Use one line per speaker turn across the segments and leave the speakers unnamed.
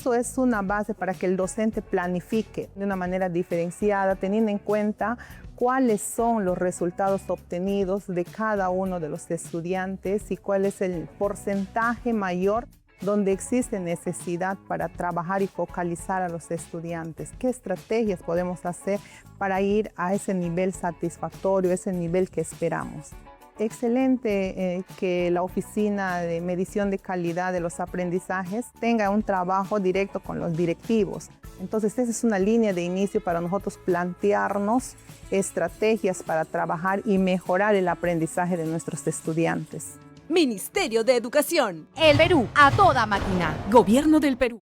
Eso es una base para que el docente planifique de una manera diferenciada, teniendo en cuenta cuáles son los resultados obtenidos de cada uno de los estudiantes y cuál es el porcentaje mayor donde existe necesidad para trabajar y focalizar a los estudiantes. ¿Qué estrategias podemos hacer para ir a ese nivel satisfactorio, ese nivel que esperamos? Excelente que la Oficina de Medición de Calidad de los Aprendizajes tenga un trabajo directo con los directivos. Entonces, esa es una línea de inicio para nosotros plantearnos estrategias para trabajar y mejorar el aprendizaje de nuestros estudiantes.
Ministerio de Educación.
El Perú, a toda máquina.
Gobierno del Perú.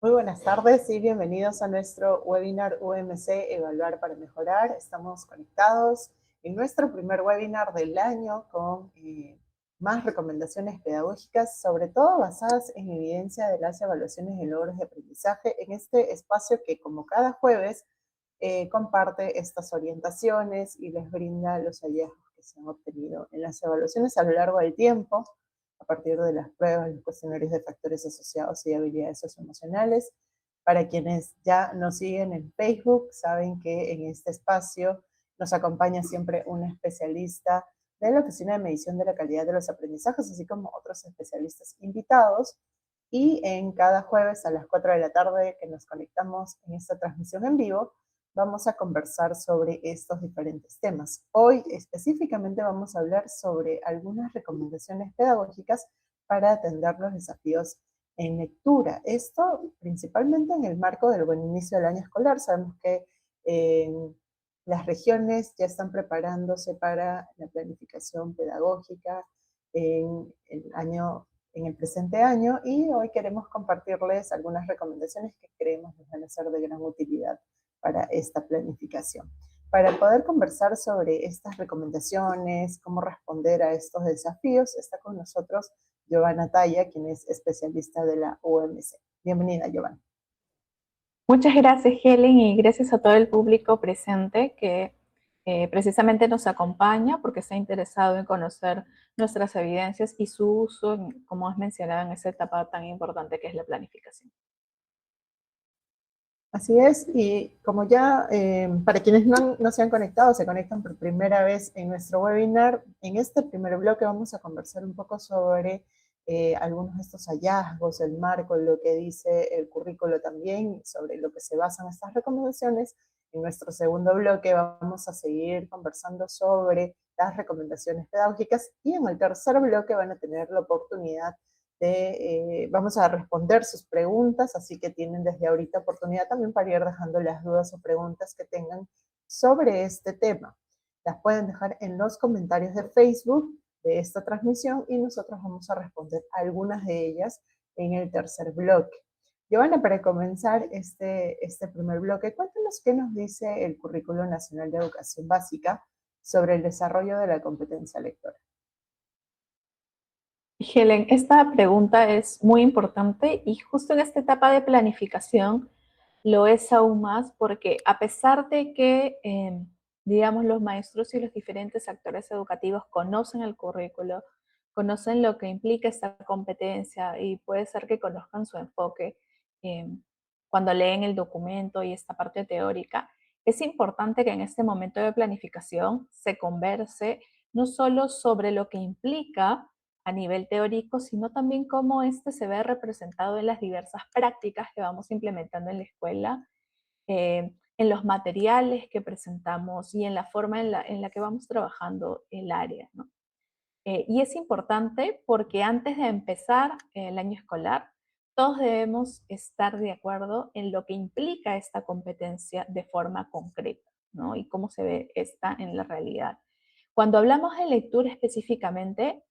Muy buenas tardes y bienvenidos a nuestro webinar UMC Evaluar para Mejorar. Estamos conectados en nuestro primer webinar del año con más recomendaciones pedagógicas, sobre todo basadas en evidencia de las evaluaciones de logros de aprendizaje, en este espacio que, como cada jueves, comparte estas orientaciones y les brinda los hallazgos que se han obtenido en las evaluaciones a lo largo del tiempo, a partir de las pruebas, los cuestionarios de factores asociados y habilidades socioemocionales. Para quienes ya nos siguen en Facebook, saben que en este espacio nos acompaña siempre una especialista de la Oficina de Medición de la Calidad de los Aprendizajes, así como otros especialistas invitados. Y en cada jueves a las 4 de la tarde que nos conectamos en esta transmisión en vivo, vamos a conversar sobre estos diferentes temas. Hoy específicamente vamos a hablar sobre algunas recomendaciones pedagógicas para atender los desafíos en lectura. Esto principalmente en el marco del buen inicio del año escolar. Sabemos que las regiones ya están preparándose para la planificación pedagógica en el presente año, y hoy queremos compartirles algunas recomendaciones que creemos les van a ser de gran utilidad para esta planificación. Para poder conversar sobre estas recomendaciones, cómo responder a estos desafíos, está con nosotros Giovanna Talla, quien es especialista de la UMC. Bienvenida, Giovanna.
Muchas gracias, Helen, y gracias a todo el público presente que precisamente nos acompaña porque se ha interesado en conocer nuestras evidencias y su uso, como has mencionado, en esa etapa tan importante que es la planificación.
Así es, y como ya para quienes no se han conectado, se conectan por primera vez en nuestro webinar, en este primer bloque vamos a conversar un poco sobre algunos de estos hallazgos, el marco, lo que dice el currículo también, sobre lo que se basan estas recomendaciones. En nuestro segundo bloque vamos a seguir conversando sobre las recomendaciones pedagógicas, y en el tercer bloque van a tener la oportunidad vamos a responder sus preguntas, así que tienen desde ahorita oportunidad también para ir dejando las dudas o preguntas que tengan sobre este tema. Las pueden dejar en los comentarios de Facebook de esta transmisión y nosotros vamos a responder algunas de ellas en el tercer bloque. Giovanna, para comenzar este primer bloque, cuéntanos qué nos dice el Currículo Nacional de Educación Básica sobre el desarrollo de la competencia lectora.
Helen, esta pregunta es muy importante y justo en esta etapa de planificación lo es aún más porque a pesar de que, digamos, los maestros y los diferentes actores educativos conocen el currículo, conocen lo que implica esta competencia y puede ser que conozcan su enfoque cuando leen el documento y esta parte teórica, es importante que en este momento de planificación se converse no solo sobre lo que implica a nivel teórico, sino también cómo este se ve representado en las diversas prácticas que vamos implementando en la escuela, en los materiales que presentamos y en la forma en la que vamos trabajando el área, ¿no? Y es importante porque antes de empezar el año escolar, todos debemos estar de acuerdo en lo que implica esta competencia de forma concreta, ¿no? Y cómo se ve esta en la realidad. Cuando hablamos de lectura específicamente,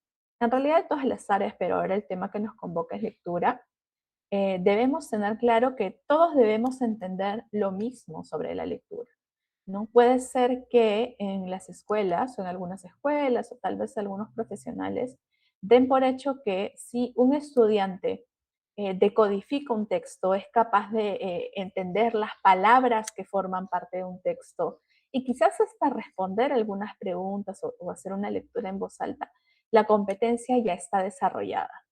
en realidad de todas las áreas, pero ahora el tema que nos convoca es lectura, debemos tener claro que todos debemos entender lo mismo sobre la lectura, ¿no? Puede ser que en las escuelas, o en algunas escuelas, o tal vez algunos profesionales, den por hecho que si un estudiante decodifica un texto, es capaz de entender las palabras que forman parte de un texto y quizás hasta responder algunas preguntas o hacer una lectura en voz alta, la competencia ya está desarrollada.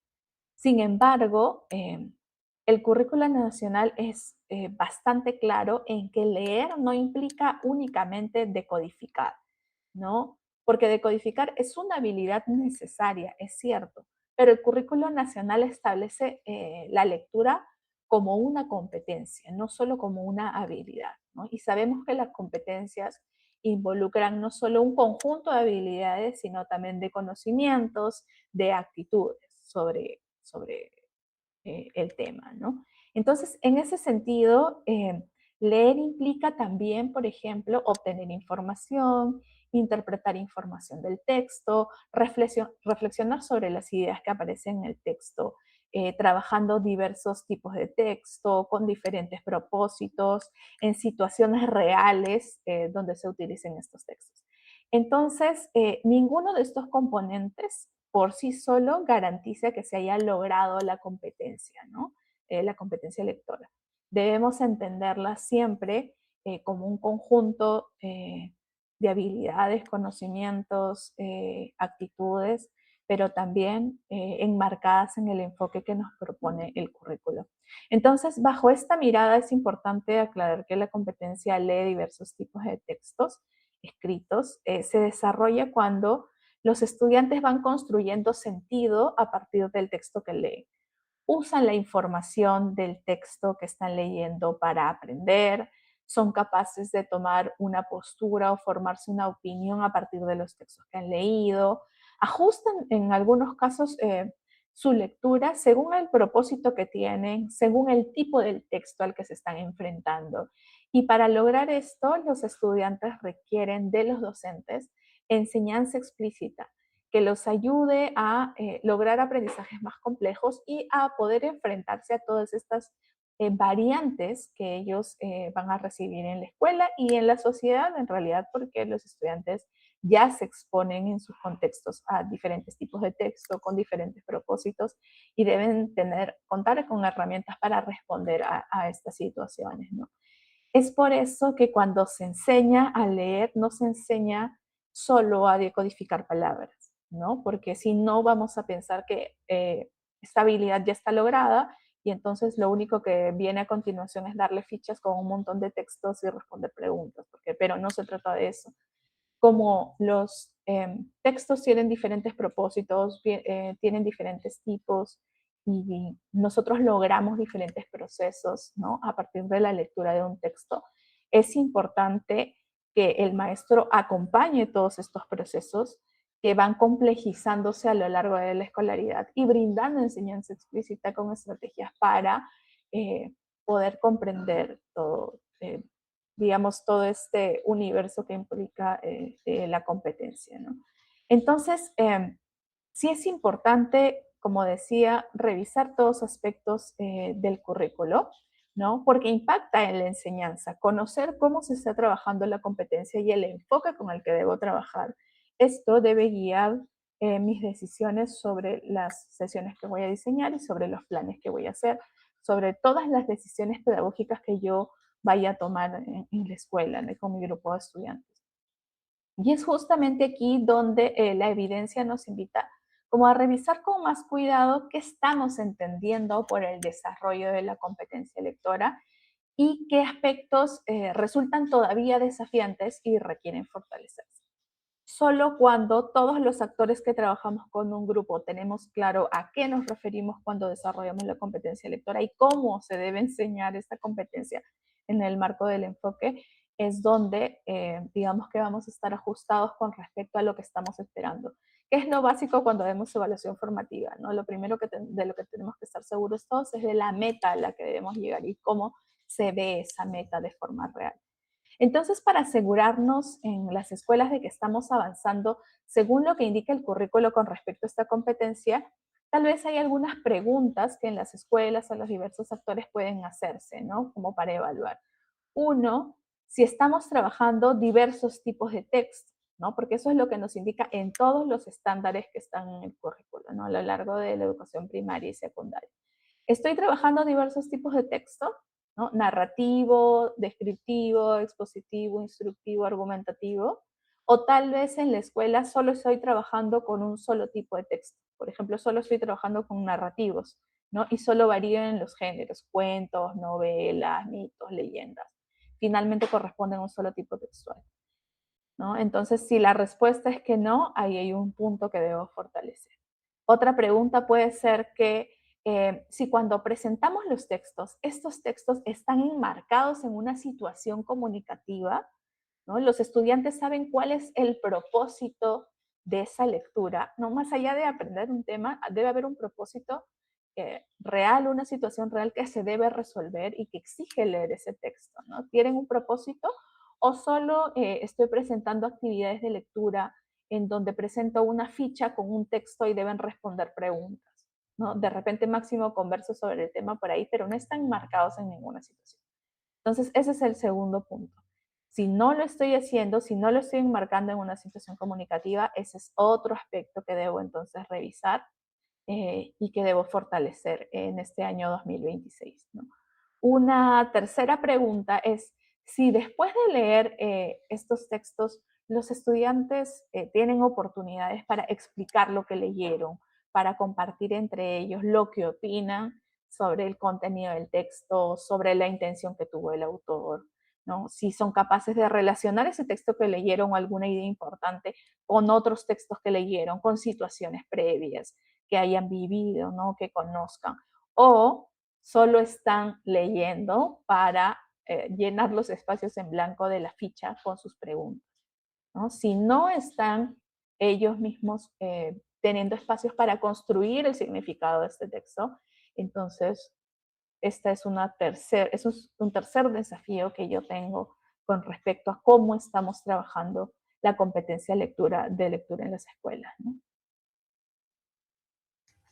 Sin embargo, el currículo nacional es bastante claro en que leer no implica únicamente decodificar, ¿no? Porque decodificar es una habilidad necesaria, es cierto, pero el currículo nacional establece la lectura como una competencia, no solo como una habilidad, ¿no? Y sabemos que las competencias involucran no solo un conjunto de habilidades, sino también de conocimientos, de actitudes sobre el tema, ¿no? Entonces, en ese sentido, leer implica también, por ejemplo, obtener información, interpretar información del texto, reflexionar sobre las ideas que aparecen en el texto, trabajando diversos tipos de texto con diferentes propósitos, en situaciones reales donde se utilicen estos textos. Entonces, ninguno de estos componentes por sí solo garantiza que se haya logrado la competencia, ¿no? La competencia lectora. Debemos entenderla siempre como un conjunto de habilidades, conocimientos, actitudes, pero también enmarcadas en el enfoque que nos propone el currículo. Entonces, bajo esta mirada es importante aclarar que la competencia lee diversos tipos de textos escritos, se desarrolla cuando los estudiantes van construyendo sentido a partir del texto que leen. Usan la información del texto que están leyendo para aprender, son capaces de tomar una postura o formarse una opinión a partir de los textos que han leído, ajustan en algunos casos su lectura según el propósito que tienen, según el tipo del texto al que se están enfrentando. Y para lograr esto, los estudiantes requieren de los docentes enseñanza explícita que los ayude a lograr aprendizajes más complejos y a poder enfrentarse a todas estas variantes que ellos van a recibir en la escuela y en la sociedad, en realidad, porque los estudiantes ya se exponen en sus contextos a diferentes tipos de texto, con diferentes propósitos, y deben contar con herramientas para responder a estas situaciones, ¿no? Es por eso que cuando se enseña a leer, no se enseña solo a decodificar palabras, ¿no? Porque si no vamos a pensar que esta habilidad ya está lograda y entonces lo único que viene a continuación es darle fichas con un montón de textos y responder preguntas, pero no se trata de eso. Como los textos tienen diferentes propósitos, tienen diferentes tipos y nosotros logramos diferentes procesos, ¿no? A partir de la lectura de un texto, es importante que el maestro acompañe todos estos procesos que van complejizándose a lo largo de la escolaridad y brindando enseñanza explícita con estrategias para poder comprender todo, digamos, todo este universo que implica la competencia, ¿no? Entonces, sí es importante, como decía, revisar todos los aspectos del currículo, ¿no? Porque impacta en la enseñanza, conocer cómo se está trabajando la competencia y el enfoque con el que debo trabajar. Esto debe guiar mis decisiones sobre las sesiones que voy a diseñar y sobre los planes que voy a hacer, sobre todas las decisiones pedagógicas que yo vaya a tomar en la escuela, ¿no? Con mi grupo de estudiantes. Y es justamente aquí donde la evidencia nos invita como a revisar con más cuidado qué estamos entendiendo por el desarrollo de la competencia lectora y qué aspectos resultan todavía desafiantes y requieren fortalecerse. Solo cuando todos los actores que trabajamos con un grupo tenemos claro a qué nos referimos cuando desarrollamos la competencia lectora y cómo se debe enseñar esta competencia en el marco del enfoque, es donde digamos que vamos a estar ajustados con respecto a lo que estamos esperando. ¿Qué es lo básico cuando vemos evaluación formativa? ¿No? Lo primero de lo que tenemos que estar seguros todos es de la meta a la que debemos llegar y cómo se ve esa meta de forma real. Entonces, para asegurarnos en las escuelas de que estamos avanzando según lo que indica el currículo con respecto a esta competencia, tal vez hay algunas preguntas que en las escuelas o los diversos actores pueden hacerse, ¿no? Como para evaluar. Uno, si estamos trabajando diversos tipos de texto, ¿no? Porque eso es lo que nos indica en todos los estándares que están en el currículo, ¿no? A lo largo de la educación primaria y secundaria. Estoy trabajando diversos tipos de texto, ¿no? Narrativo, descriptivo, expositivo, instructivo, argumentativo, O tal vez en la escuela solo estoy trabajando con un solo tipo de texto. Por ejemplo, solo estoy trabajando con narrativos, ¿no? Y solo varío en los géneros, cuentos, novelas, mitos, leyendas. Finalmente corresponden a un solo tipo textual, ¿no? Entonces, si la respuesta es que no, ahí hay un punto que debo fortalecer. Otra pregunta puede ser que si cuando presentamos los textos, estos textos están enmarcados en una situación comunicativa, ¿no? Los estudiantes saben cuál es el propósito de esa lectura, ¿no? Más allá de aprender un tema, debe haber un propósito real, una situación real que se debe resolver y que exige leer ese texto, ¿no? ¿Tienen un propósito o solo estoy presentando actividades de lectura en donde presento una ficha con un texto y deben responder preguntas, ¿no? De repente máximo converso sobre el tema por ahí, pero no están marcados en ninguna situación. Entonces, ese es el segundo punto. Si no lo estoy haciendo, si no lo estoy enmarcando en una situación comunicativa, ese es otro aspecto que debo entonces revisar y que debo fortalecer en este año 2026, ¿no? Una tercera pregunta es si después de leer estos textos, los estudiantes tienen oportunidades para explicar lo que leyeron, para compartir entre ellos lo que opinan sobre el contenido del texto, sobre la intención que tuvo el autor, ¿no? Si son capaces de relacionar ese texto que leyeron o alguna idea importante con otros textos que leyeron, con situaciones previas que hayan vivido, ¿no? Que conozcan. O solo están leyendo para llenar los espacios en blanco de la ficha con sus preguntas, ¿no? Si no están ellos mismos teniendo espacios para construir el significado de este texto, entonces esta es un tercer desafío que yo tengo con respecto a cómo estamos trabajando la competencia de lectura en las escuelas, ¿no?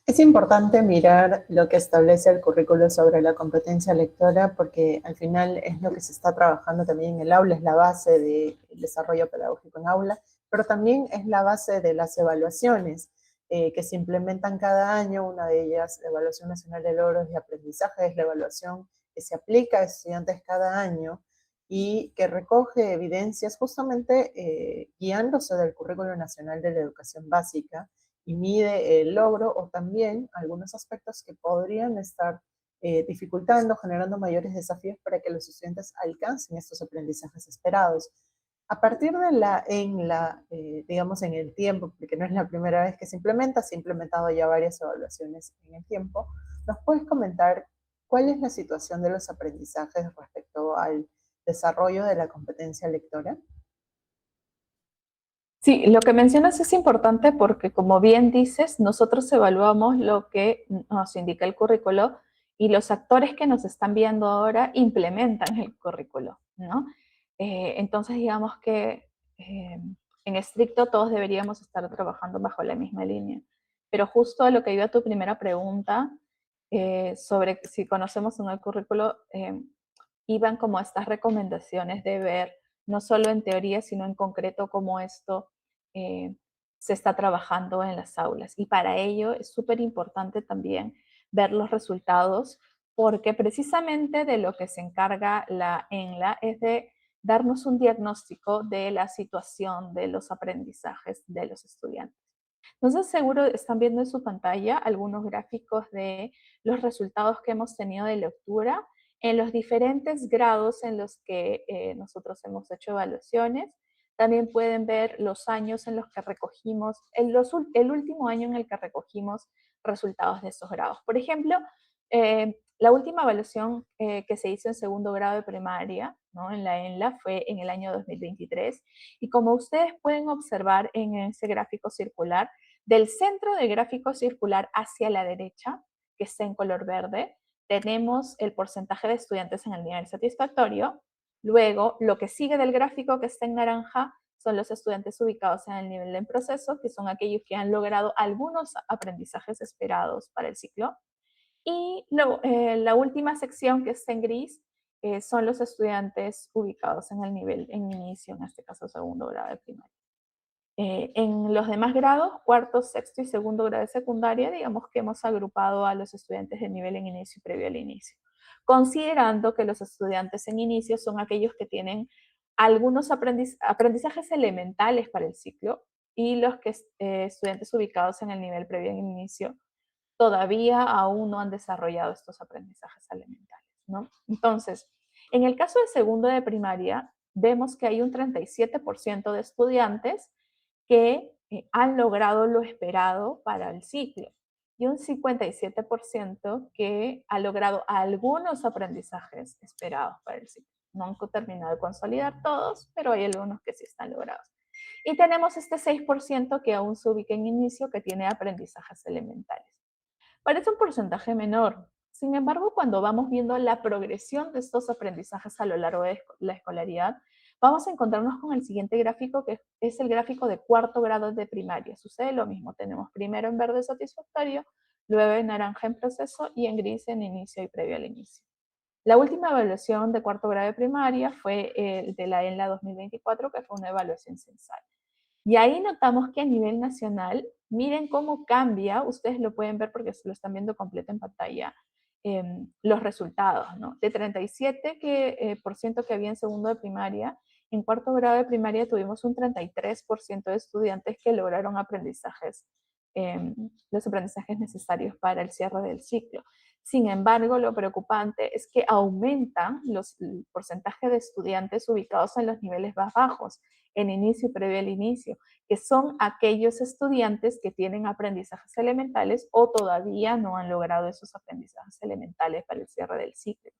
Es importante mirar lo que establece el currículo sobre la competencia lectora porque al final es lo que se está trabajando también en el aula, es la base del desarrollo pedagógico en aula, pero también es la base de las evaluaciones que se implementan cada año. Una de ellas, la Evaluación Nacional de Logros y Aprendizaje, es la evaluación que se aplica a estudiantes cada año y que recoge evidencias justamente guiándose del Currículo Nacional de la Educación Básica, y mide el logro o también algunos aspectos que podrían estar dificultando, generando mayores desafíos para que los estudiantes alcancen estos aprendizajes esperados. A partir de digamos, en el tiempo, porque no es la primera vez que se ha implementado ya varias evaluaciones en el tiempo, ¿nos puedes comentar cuál es la situación de los aprendizajes respecto al desarrollo de la competencia lectora?
Sí, lo que mencionas es importante porque, como bien dices, nosotros evaluamos lo que nos indica el currículo y los actores que nos están viendo ahora implementan el currículo, ¿no? Entonces, digamos que en estricto todos deberíamos estar trabajando bajo la misma línea. Pero justo a lo que iba a tu primera pregunta, sobre si conocemos o no el currículo, iban como estas recomendaciones de ver no solo en teoría, sino en concreto cómo esto eh, se está trabajando en las aulas. Y para ello es súper importante también ver los resultados, porque precisamente de lo que se encarga la ENLA es de darnos un diagnóstico de la situación de los aprendizajes de los estudiantes. Entonces, seguro están viendo en su pantalla algunos gráficos de los resultados que hemos tenido de lectura en los diferentes grados en los que nosotros hemos hecho evaluaciones. También pueden ver los años en los que recogimos, el último año en el que recogimos resultados de estos grados. Por ejemplo, la última evaluación que se hizo en segundo grado de primaria, ¿no? En la ENLA, fue en el año 2023. Y como ustedes pueden observar en ese gráfico circular, del centro del gráfico circular hacia la derecha, que está en color verde, tenemos el porcentaje de estudiantes en el nivel satisfactorio. Luego, lo que sigue del gráfico, que está en naranja, son los estudiantes ubicados en el nivel en proceso, que son aquellos que han logrado algunos aprendizajes esperados para el ciclo. Y la última sección, que está en gris, son los estudiantes ubicados en el nivel en inicio, en este caso segundo grado de primaria. En los demás grados, cuarto, sexto y segundo grado de secundaria, digamos que hemos agrupado a los estudiantes de nivel en inicio y previo al inicio, considerando que los estudiantes en inicio son aquellos que tienen algunos aprendizajes elementales para el ciclo y los que estudiantes ubicados en el nivel previo en inicio todavía aún no han desarrollado estos aprendizajes elementales, ¿no? Entonces, en el caso de segundo de primaria, vemos que hay un 37% de estudiantes que han logrado lo esperado para el ciclo y un 57% que ha logrado algunos aprendizajes esperados para el ciclo. No han terminado de consolidar todos, pero hay algunos que sí están logrados. Y tenemos este 6% que aún se ubica en inicio, que tiene aprendizajes elementales. Parece un porcentaje menor. Sin embargo, cuando vamos viendo la progresión de estos aprendizajes a lo largo de la escolaridad, vamos a encontrarnos con el siguiente gráfico, que es el gráfico de cuarto grado de primaria. Sucede lo mismo, tenemos primero en verde satisfactorio, luego en naranja en proceso y en gris en inicio y previo al inicio. La última evaluación de cuarto grado de primaria fue el de la ENLA 2024, que fue una evaluación censal. Y ahí notamos que a nivel nacional, miren cómo cambia, ustedes lo pueden ver porque se lo están viendo completo en pantalla, los resultados, ¿no? De 37% que había en segundo de primaria, en cuarto grado de primaria tuvimos un 33% de estudiantes que lograron aprendizajes, los aprendizajes necesarios para el cierre del ciclo. Sin embargo, lo preocupante es que aumentan el porcentaje de estudiantes ubicados en los niveles más bajos, en inicio y previo al inicio, que son aquellos estudiantes que tienen aprendizajes elementales o todavía no han logrado esos aprendizajes elementales para el cierre del ciclo.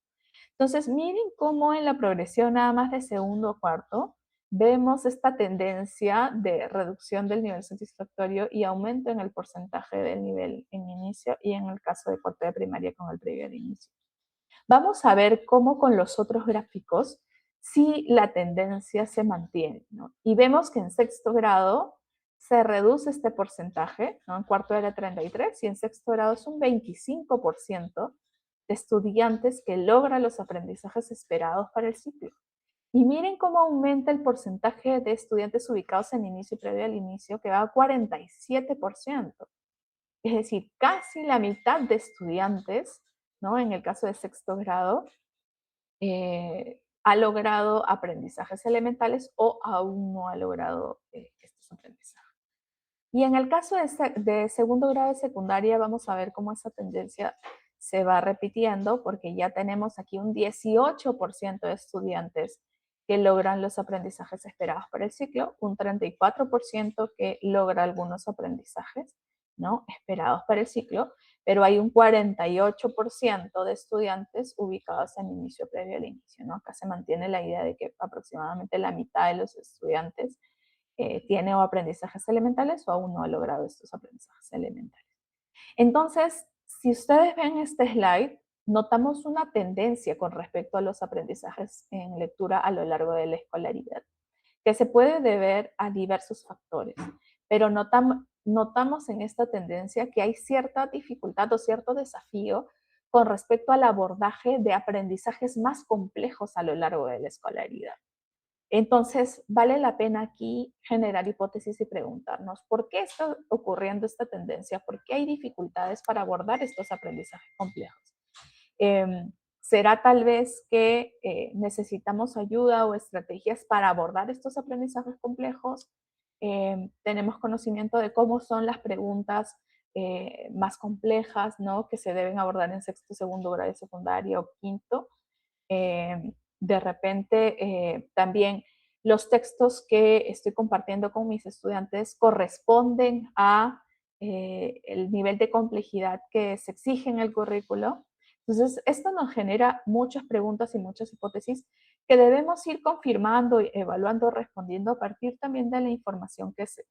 Entonces, miren cómo en la progresión nada más de segundo o cuarto, vemos esta tendencia de reducción del nivel satisfactorio y aumento en el porcentaje del nivel en inicio y en el caso de cuarto de primaria con el previo al inicio. Vamos a ver cómo con los otros gráficos si la tendencia se mantiene, ¿no? Y vemos que en sexto grado se reduce este porcentaje, ¿no? En cuarto era 33 y en sexto grado es un 25% de estudiantes que logran los aprendizajes esperados para el ciclo. Y miren cómo aumenta el porcentaje de estudiantes ubicados en inicio y previo al inicio, que va a 47%. Es decir, casi la mitad de estudiantes, ¿no? En el caso de sexto grado, ha logrado aprendizajes elementales o aún no ha logrado estos aprendizajes. Y en el caso de segundo grado de secundaria, vamos a ver cómo esa tendencia se va repitiendo, porque ya tenemos aquí un 18% de estudiantes que logran los aprendizajes esperados para el ciclo, un 34% que logra algunos aprendizajes, ¿no?, esperados para el ciclo, pero hay un 48% de estudiantes ubicados en inicio previo al inicio, ¿no? Acá se mantiene la idea de que aproximadamente la mitad de los estudiantes tiene o aprendizajes elementales o aún no ha logrado estos aprendizajes elementales. Entonces, si ustedes ven este slide, notamos una tendencia con respecto a los aprendizajes en lectura a lo largo de la escolaridad, que se puede deber a diversos factores, pero notamos en esta tendencia que hay cierta dificultad o cierto desafío con respecto al abordaje de aprendizajes más complejos a lo largo de la escolaridad. Entonces, vale la pena aquí generar hipótesis y preguntarnos, ¿por qué está ocurriendo esta tendencia? ¿Por qué hay dificultades para abordar estos aprendizajes complejos? ¿Será tal vez que necesitamos ayuda o estrategias para abordar estos aprendizajes complejos? Tenemos conocimiento de cómo son las preguntas más complejas, ¿no?, que se deben abordar en sexto, segundo grado de secundaria o quinto. De repente, también los textos que estoy compartiendo con mis estudiantes corresponden a el nivel de complejidad que se exige en el currículo. Entonces, esto nos genera muchas preguntas y muchas hipótesis que debemos ir confirmando, evaluando, respondiendo a partir también de la información que se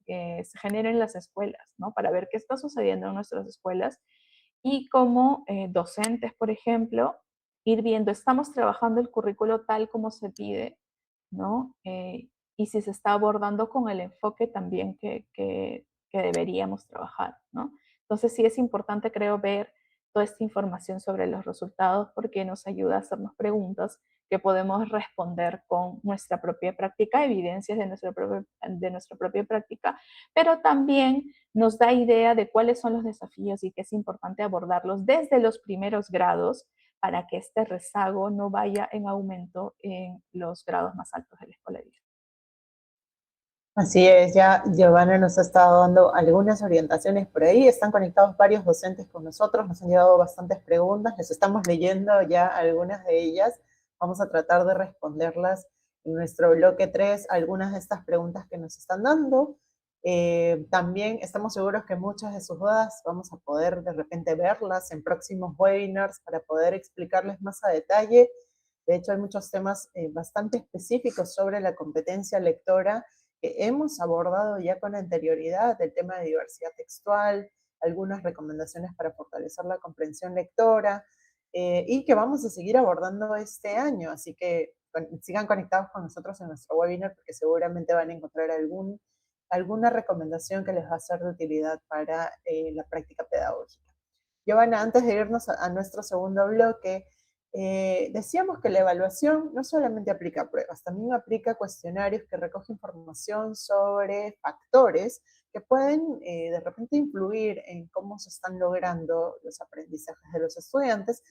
genera en las escuelas, ¿no? Para ver qué está sucediendo en nuestras escuelas y como docentes, por ejemplo, ir viendo, estamos trabajando el currículo tal como se pide, ¿no? Y si se está abordando con el enfoque también que deberíamos trabajar, ¿no? Entonces sí es importante, creo, ver toda esta información sobre los resultados porque nos ayuda a hacernos preguntas que podemos responder con nuestra propia práctica, evidencias de nuestra propia práctica, pero también nos da idea de cuáles son los desafíos y que es importante abordarlos desde los primeros grados para que este rezago no vaya en aumento en los grados más altos de la escolaridad.
Así es, ya Giovanna nos ha estado dando algunas orientaciones por ahí. Están conectados varios docentes con nosotros, nos han llegado bastantes preguntas, les estamos leyendo ya algunas de ellas. Vamos a tratar de responderlas en nuestro bloque 3, algunas de estas preguntas que nos están dando. También estamos seguros que muchas de sus dudas vamos a poder de repente verlas en próximos webinars para poder explicarles más a detalle. De hecho, hay muchos temas bastante específicos sobre la competencia lectora que hemos abordado ya con anterioridad, el tema de diversidad textual, algunas recomendaciones para fortalecer la comprensión lectora, y que vamos a seguir abordando este año. Así que sigan conectados con nosotros en nuestro webinar porque seguramente van a encontrar alguna recomendación que les va a ser de utilidad para la práctica pedagógica. Giovanna, antes de irnos a nuestro segundo bloque, decíamos que la evaluación no solamente aplica a pruebas, también aplica a cuestionarios que recogen información sobre factores que pueden de repente influir en cómo se están logrando los aprendizajes de los estudiantes.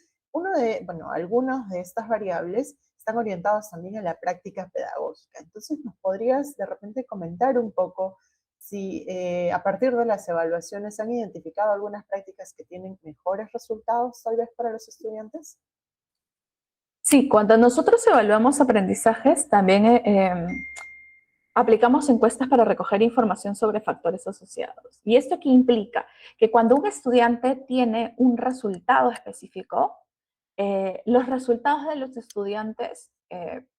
Algunas de estas variables están orientadas también a la práctica pedagógica. Entonces, ¿nos podrías de repente comentar un poco si a partir de las evaluaciones han identificado algunas prácticas que tienen mejores resultados tal vez para los estudiantes?
Sí, cuando nosotros evaluamos aprendizajes, también aplicamos encuestas para recoger información sobre factores asociados. ¿Y esto qué implica? Que cuando un estudiante tiene un resultado específico, los resultados de los estudiantes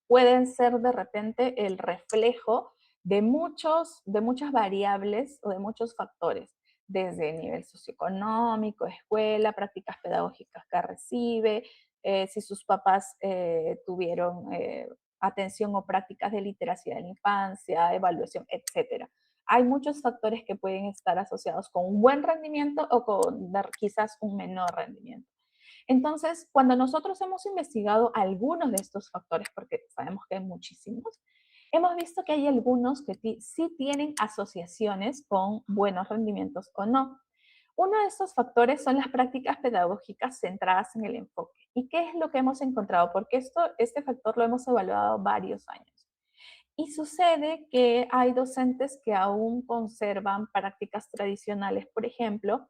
pueden ser de repente el reflejo de muchas variables o de muchos factores, desde nivel socioeconómico, escuela, prácticas pedagógicas que recibe, si sus papás tuvieron atención o prácticas de literacia de la infancia, evaluación, etc. Hay muchos factores que pueden estar asociados con un buen rendimiento o con quizás un menor rendimiento. Entonces, cuando nosotros hemos investigado algunos de estos factores, porque sabemos que hay muchísimos, hemos visto que hay algunos que sí tienen asociaciones con buenos rendimientos o no. Uno de estos factores son las prácticas pedagógicas centradas en el enfoque. ¿Y qué es lo que hemos encontrado? Porque este factor lo hemos evaluado varios años. Y sucede que hay docentes que aún conservan prácticas tradicionales, por ejemplo,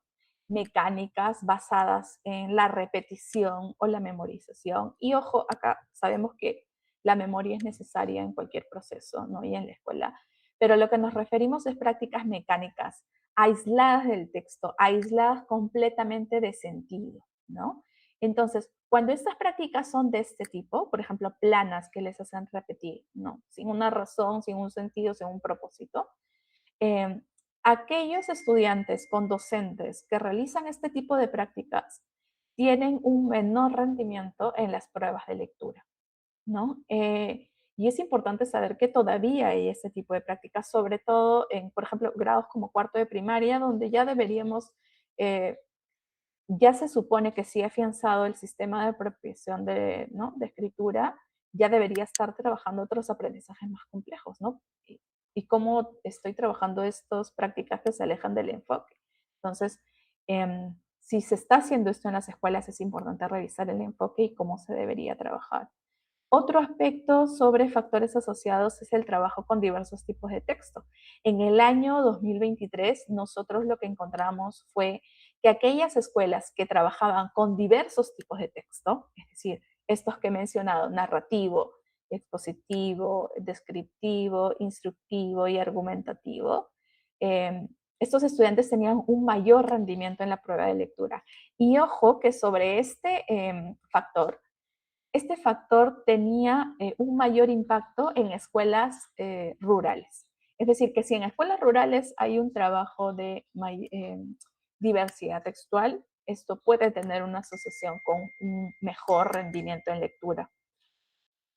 mecánicas basadas en la repetición o la memorización. Y ojo, acá sabemos que la memoria es necesaria en cualquier proceso, ¿no? Y en la escuela. Pero lo que nos referimos es prácticas mecánicas, aisladas del texto, aisladas completamente de sentido, ¿no? Entonces, cuando estas prácticas son de este tipo, por ejemplo, planas que les hacen repetir, ¿no? Sin una razón, sin un sentido, sin un propósito, eh, aquellos estudiantes con docentes que realizan este tipo de prácticas tienen un menor rendimiento en las pruebas de lectura, ¿no? Y es importante saber que todavía hay ese tipo de prácticas, sobre todo en, por ejemplo, grados como cuarto de primaria, donde ya deberíamos, ya se supone que sí ha afianzado el sistema de apropiación ¿no? de escritura, ya debería estar trabajando otros aprendizajes más complejos, ¿no? Y cómo estoy trabajando estas prácticas que se alejan del enfoque. Entonces, si se está haciendo esto en las escuelas, es importante revisar el enfoque y cómo se debería trabajar. Otro aspecto sobre factores asociados es el trabajo con diversos tipos de texto. En el año 2023, nosotros lo que encontramos fue que aquellas escuelas que trabajaban con diversos tipos de texto, es decir, estos que he mencionado, narrativo, expositivo, descriptivo, instructivo y argumentativo, estos estudiantes tenían un mayor rendimiento en la prueba de lectura. Y ojo que sobre este factor tenía un mayor impacto en escuelas rurales. Es decir, que si en escuelas rurales hay un trabajo de diversidad textual, esto puede tener una asociación con un mejor rendimiento en lectura.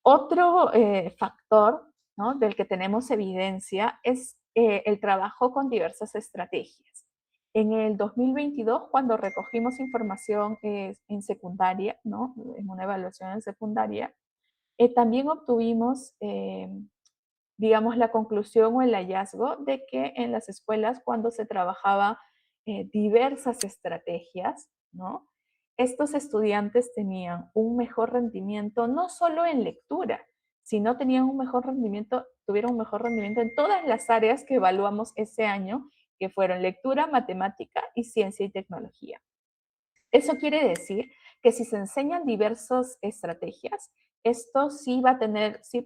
Otro factor, ¿no? del que tenemos evidencia es el trabajo con diversas estrategias. En el 2022, cuando recogimos información en secundaria, ¿no? en una evaluación en secundaria, también obtuvimos, digamos, la conclusión o el hallazgo de que en las escuelas, cuando se trabajaba diversas estrategias, ¿no? estos estudiantes tenían un mejor rendimiento, no solo en lectura, sino tuvieron un mejor rendimiento en todas las áreas que evaluamos ese año, que fueron lectura, matemática y ciencia y tecnología. Eso quiere decir que si se enseñan diversas estrategias, esto sí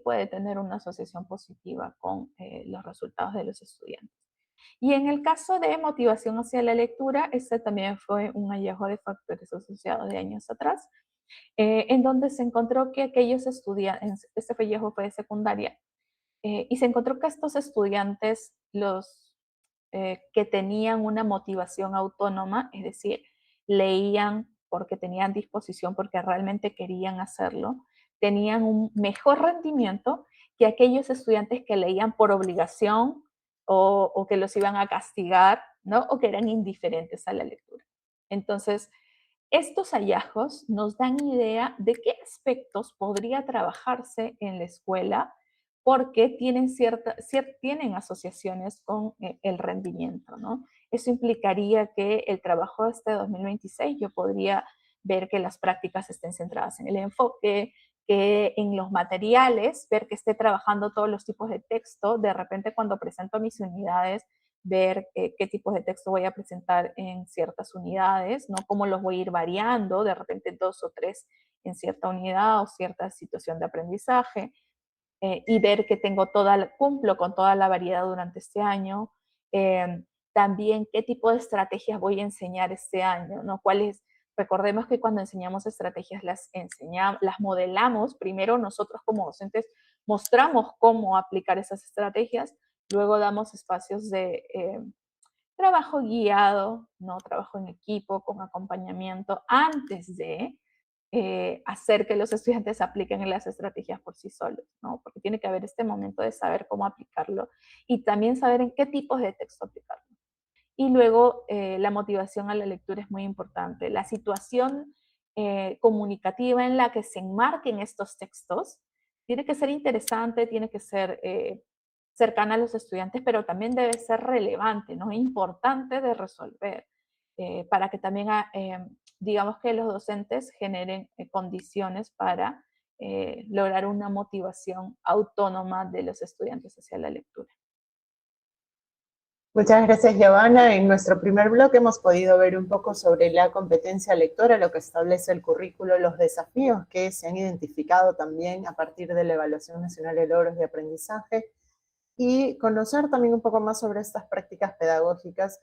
puede tener una asociación positiva con los resultados de los estudiantes. Y en el caso de motivación hacia la lectura, este también fue un hallazgo de factores asociados de años atrás, en donde se encontró que aquellos estudiantes, este hallazgo fue de secundaria, y se encontró que estos estudiantes, los que tenían una motivación autónoma, es decir, leían porque tenían disposición, porque realmente querían hacerlo, tenían un mejor rendimiento que aquellos estudiantes que leían por obligación o que los iban a castigar, ¿no? O que eran indiferentes a la lectura. Entonces, estos hallazgos nos dan idea de qué aspectos podría trabajarse en la escuela porque tienen asociaciones con el rendimiento, ¿no? Eso implicaría que el trabajo de este 2026 yo podría ver que las prácticas estén centradas en el enfoque, que en los materiales, ver que esté trabajando todos los tipos de texto, de repente cuando presento mis unidades, ver qué tipos de texto voy a presentar en ciertas unidades, ¿no? Cómo los voy a ir variando, de repente 2 o 3 en cierta unidad o cierta situación de aprendizaje, y ver que cumplo con toda la variedad durante este año. También qué tipo de estrategias voy a enseñar este año, ¿no? Recordemos que cuando enseñamos estrategias las modelamos, primero nosotros como docentes mostramos cómo aplicar esas estrategias, luego damos espacios de trabajo guiado, ¿no? Trabajo en equipo, con acompañamiento, antes de hacer que los estudiantes apliquen las estrategias por sí solos, ¿no? Porque tiene que haber este momento de saber cómo aplicarlo y también saber en qué tipos de texto aplicarlo. Y luego la motivación a la lectura es muy importante. La situación comunicativa en la que se enmarquen estos textos tiene que ser interesante, tiene que ser cercana a los estudiantes, pero también debe ser relevante, ¿no? Importante de resolver, para que también digamos que los docentes generen condiciones para lograr una motivación autónoma de los estudiantes hacia la lectura.
Muchas gracias, Giovanna. En nuestro primer bloque hemos podido ver un poco sobre la competencia lectora, lo que establece el currículo, los desafíos que se han identificado también a partir de la Evaluación Nacional de Logros de Aprendizaje y conocer también un poco más sobre estas prácticas pedagógicas.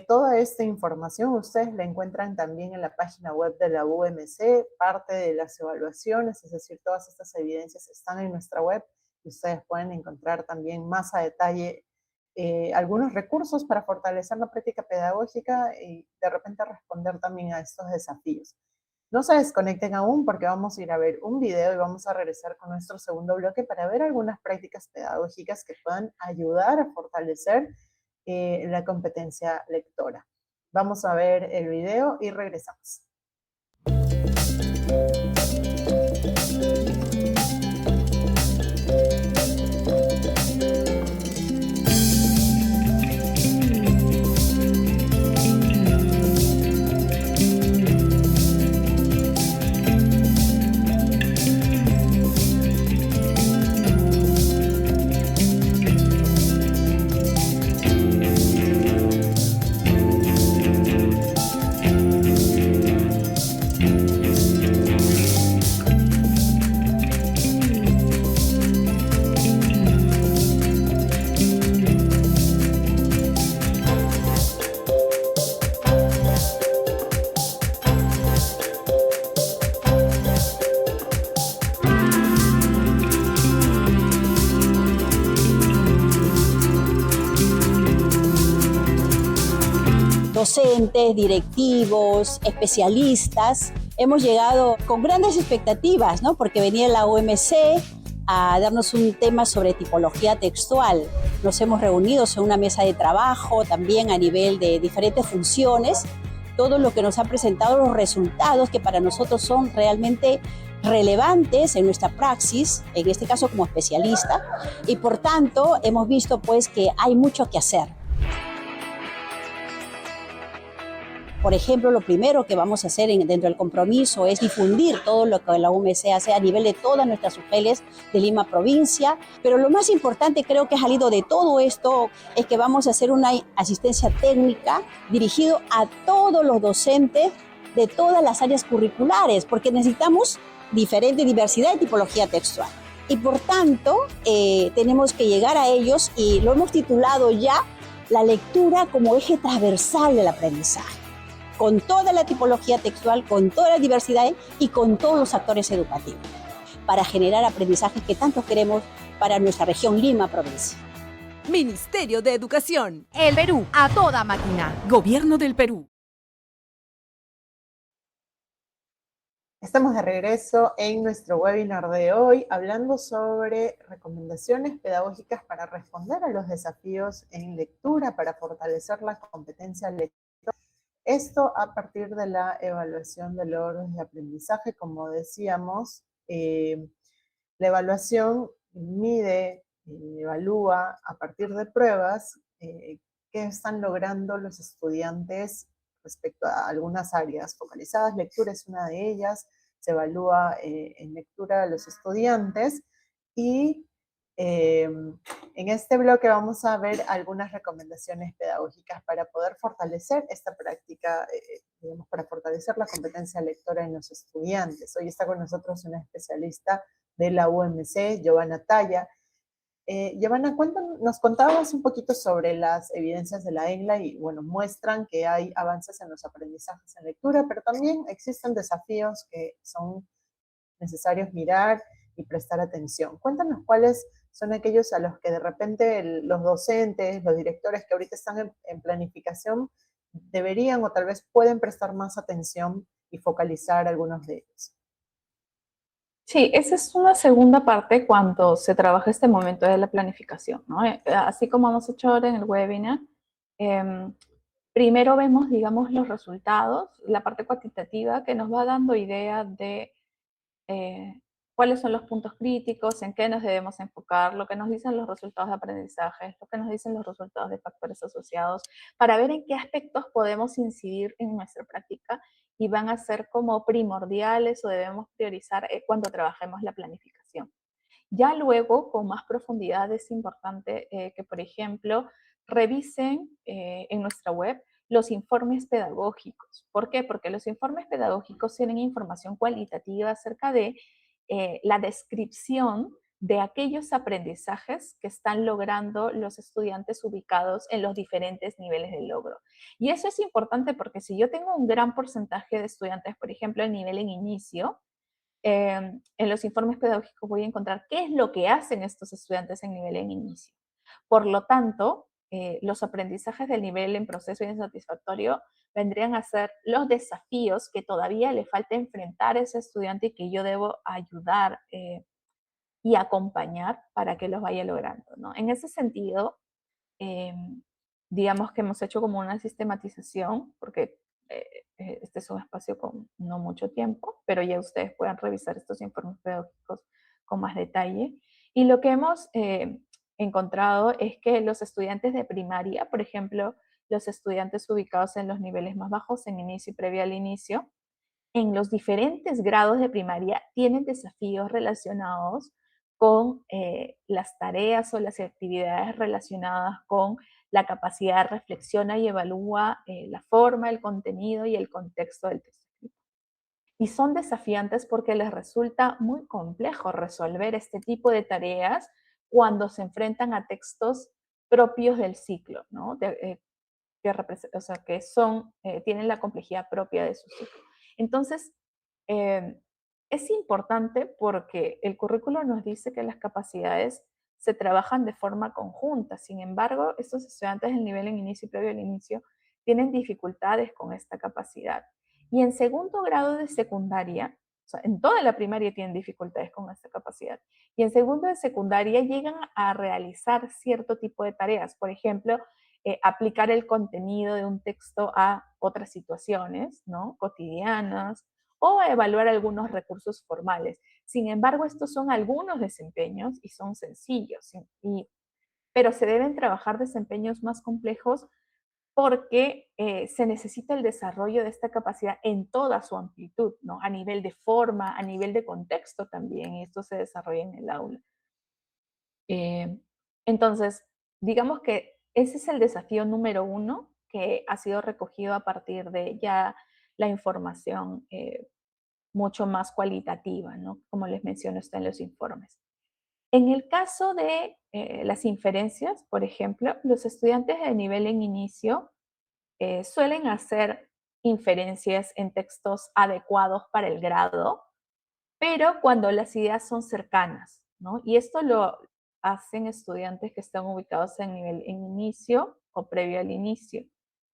Toda esta información ustedes la encuentran también en la página web de la UMC, parte de las evaluaciones, es decir, todas estas evidencias están en nuestra web y ustedes pueden encontrar también más a detalle algunos recursos para fortalecer la práctica pedagógica y de repente responder también a estos desafíos. No se desconecten aún porque vamos a ir a ver un video y vamos a regresar con nuestro segundo bloque para ver algunas prácticas pedagógicas que puedan ayudar a fortalecer la competencia lectora. Vamos a ver el video y regresamos.
Docentes, directivos, especialistas, hemos llegado con grandes expectativas, ¿no? Porque venía la UMC a darnos un tema sobre tipología textual. Nos hemos reunido en una mesa de trabajo, también a nivel de diferentes funciones, todo lo que nos ha presentado, los resultados que para nosotros son realmente relevantes en nuestra praxis, en este caso como especialista, y por tanto hemos visto pues que hay mucho que hacer. Por ejemplo, lo primero que vamos a hacer dentro del compromiso es difundir todo lo que la UMC hace a nivel de todas nuestras UGELs de Lima provincia, pero lo más importante creo que ha salido de todo esto es que vamos a hacer una asistencia técnica dirigido a todos los docentes de todas las áreas curriculares, porque necesitamos diferente diversidad de tipología textual. Y por tanto, tenemos que llegar a ellos y lo hemos titulado ya la lectura como eje transversal del aprendizaje, con toda la tipología textual, con toda la diversidad y con todos los actores educativos, para generar aprendizajes que tanto queremos para nuestra región Lima provincia.
Ministerio de Educación.
El Perú a toda máquina.
Gobierno del Perú.
Estamos de regreso en nuestro webinar de hoy hablando sobre recomendaciones pedagógicas para responder a los desafíos en lectura, para fortalecer la competencia lectora. Esto a partir de la evaluación de logros de aprendizaje, como decíamos, la evaluación mide, evalúa a partir de pruebas qué están logrando los estudiantes respecto a algunas áreas focalizadas. Lectura es una de ellas, se evalúa en lectura a los estudiantes y en este bloque vamos a ver algunas recomendaciones pedagógicas para poder fortalecer esta práctica, digamos, para fortalecer la competencia lectora en los estudiantes. Hoy está con nosotros una especialista de la UMC, Giovanna Talla. Giovanna, nos contabas un poquito sobre las evidencias de la ENLA y, bueno, muestran que hay avances en los aprendizajes en lectura, pero también existen desafíos que son necesarios mirar y prestar atención. Cuéntanos cuáles son aquellos a los que de repente los docentes, los directores que ahorita están en planificación deberían o tal vez pueden prestar más atención y focalizar algunos de ellos.
Sí, esa es una segunda parte cuando se trabaja este momento de la planificación, ¿no? Así como hemos hecho ahora en el webinar, primero vemos, digamos, los resultados, la parte cuantitativa que nos va dando idea de cuáles son los puntos críticos, en qué nos debemos enfocar, lo que nos dicen los resultados de aprendizaje, lo que nos dicen los resultados de factores asociados, para ver en qué aspectos podemos incidir en nuestra práctica y van a ser como primordiales o debemos priorizar cuando trabajemos la planificación. Ya luego, con más profundidad, es importante que, por ejemplo, revisen en nuestra web los informes pedagógicos. ¿Por qué? Porque los informes pedagógicos tienen información cualitativa acerca de la descripción de aquellos aprendizajes que están logrando los estudiantes ubicados en los diferentes niveles de logro. Y eso es importante porque si yo tengo un gran porcentaje de estudiantes, por ejemplo, el nivel en inicio, en los informes pedagógicos voy a encontrar qué es lo que hacen estos estudiantes en nivel en inicio. Por lo tanto, los aprendizajes del nivel en proceso insatisfactorio vendrían a ser los desafíos que todavía le falta enfrentar a ese estudiante y que yo debo ayudar y acompañar para que los vaya logrando, ¿no? En ese sentido, digamos que hemos hecho como una sistematización, porque este es un espacio con no mucho tiempo, pero ya ustedes pueden revisar estos informes pedagógicos con más detalle. Y lo que hemos encontrado es que los estudiantes de primaria, por ejemplo, los estudiantes ubicados en los niveles más bajos, en inicio y previo al inicio, en los diferentes grados de primaria tienen desafíos relacionados con las tareas o las actividades relacionadas con la capacidad de reflexiona y evalúa la forma, el contenido y el contexto del texto escrito. Y son desafiantes porque les resulta muy complejo resolver este tipo de tareas cuando se enfrentan a textos propios del ciclo, ¿no? Tienen la complejidad propia de su ciclo. Entonces, es importante porque el currículo nos dice que las capacidades se trabajan de forma conjunta. Sin embargo, estos estudiantes del nivel en inicio y previo al inicio tienen dificultades con esta capacidad. Y en segundo grado de secundaria, o sea, en toda la primaria tienen dificultades con esta capacidad. Y en segundo de secundaria llegan a realizar cierto tipo de tareas. Por ejemplo, aplicar el contenido de un texto a otras situaciones, ¿no? Cotidianas, o evaluar algunos recursos formales. Sin embargo, estos son algunos desempeños y son sencillos, pero se deben trabajar desempeños más complejos porque se necesita el desarrollo de esta capacidad en toda su amplitud, ¿no? A nivel de forma, a nivel de contexto también, y esto se desarrolla en el aula. Eh, entonces, digamos que ese es el desafío número uno que ha sido recogido a partir de ya la información mucho más cualitativa, ¿no? Como les menciono, está en los informes. En el caso de las inferencias, por ejemplo, los estudiantes de nivel en inicio suelen hacer inferencias en textos adecuados para el grado, pero cuando las ideas son cercanas, ¿no? Y esto lo hacen estudiantes que están ubicados en nivel en inicio o previo al inicio,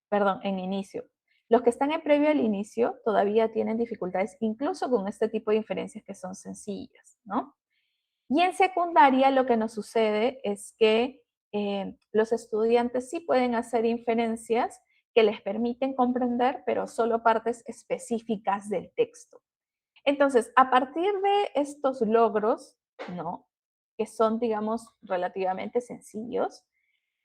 perdón, en inicio. Los que están en previo al inicio todavía tienen dificultades incluso con este tipo de inferencias que son sencillas, ¿no? Y en secundaria lo que nos sucede es que los estudiantes sí pueden hacer inferencias que les permiten comprender, pero solo partes específicas del texto. Entonces, a partir de estos logros, ¿no? Que son, digamos, relativamente sencillos,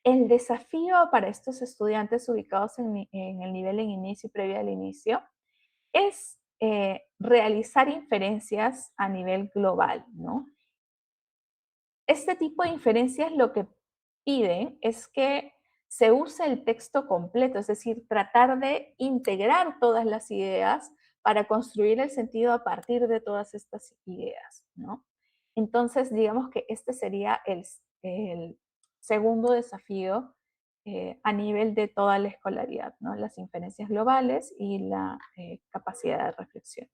el desafío para estos estudiantes ubicados en el nivel en inicio y previo al inicio es realizar inferencias a nivel global, ¿no? Este tipo de inferencias lo que piden es que se use el texto completo, es decir, tratar de integrar todas las ideas para construir el sentido a partir de todas estas ideas, ¿no? Entonces, digamos que este sería el segundo desafío a nivel de toda la escolaridad, ¿no? Las inferencias globales y la capacidad de reflexión.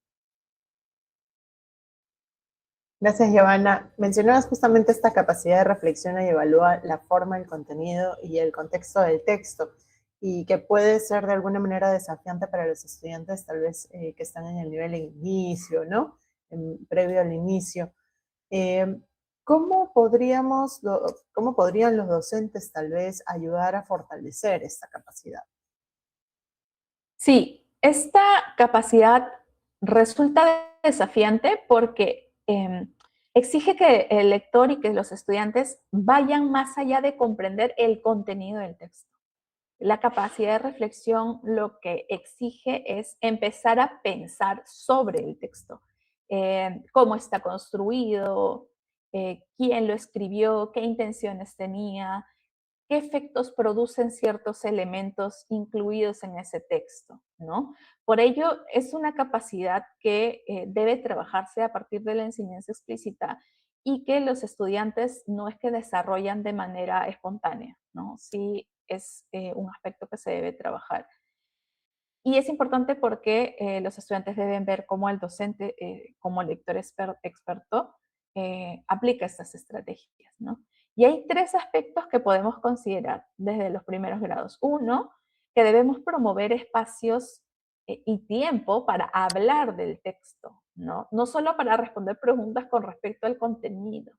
Gracias, Giovanna. Mencionabas justamente esta capacidad de reflexión y evalúa la forma, el contenido y el contexto del texto, y que puede ser de alguna manera desafiante para los estudiantes, tal vez que están en el nivel de inicio, ¿no? Previo al inicio. Eh, ¿Cómo podrían los docentes tal vez ayudar a fortalecer esta capacidad?
Sí, esta capacidad resulta desafiante porque exige que el lector y que los estudiantes vayan más allá de comprender el contenido del texto. La capacidad de reflexión lo que exige es empezar a pensar sobre el texto, cómo está construido, quién lo escribió, qué intenciones tenía, qué efectos producen ciertos elementos incluidos en ese texto, ¿no? Por ello, es una capacidad que debe trabajarse a partir de la enseñanza explícita y que los estudiantes no es que desarrollan de manera espontánea, ¿no? Sí es un aspecto que se debe trabajar. Y es importante porque los estudiantes deben ver cómo el docente, como lector experto, aplica estas estrategias, ¿no? Y hay tres aspectos que podemos considerar desde los primeros grados. Uno, que debemos promover espacios y tiempo para hablar del texto, ¿no? No solo para responder preguntas con respecto al contenido.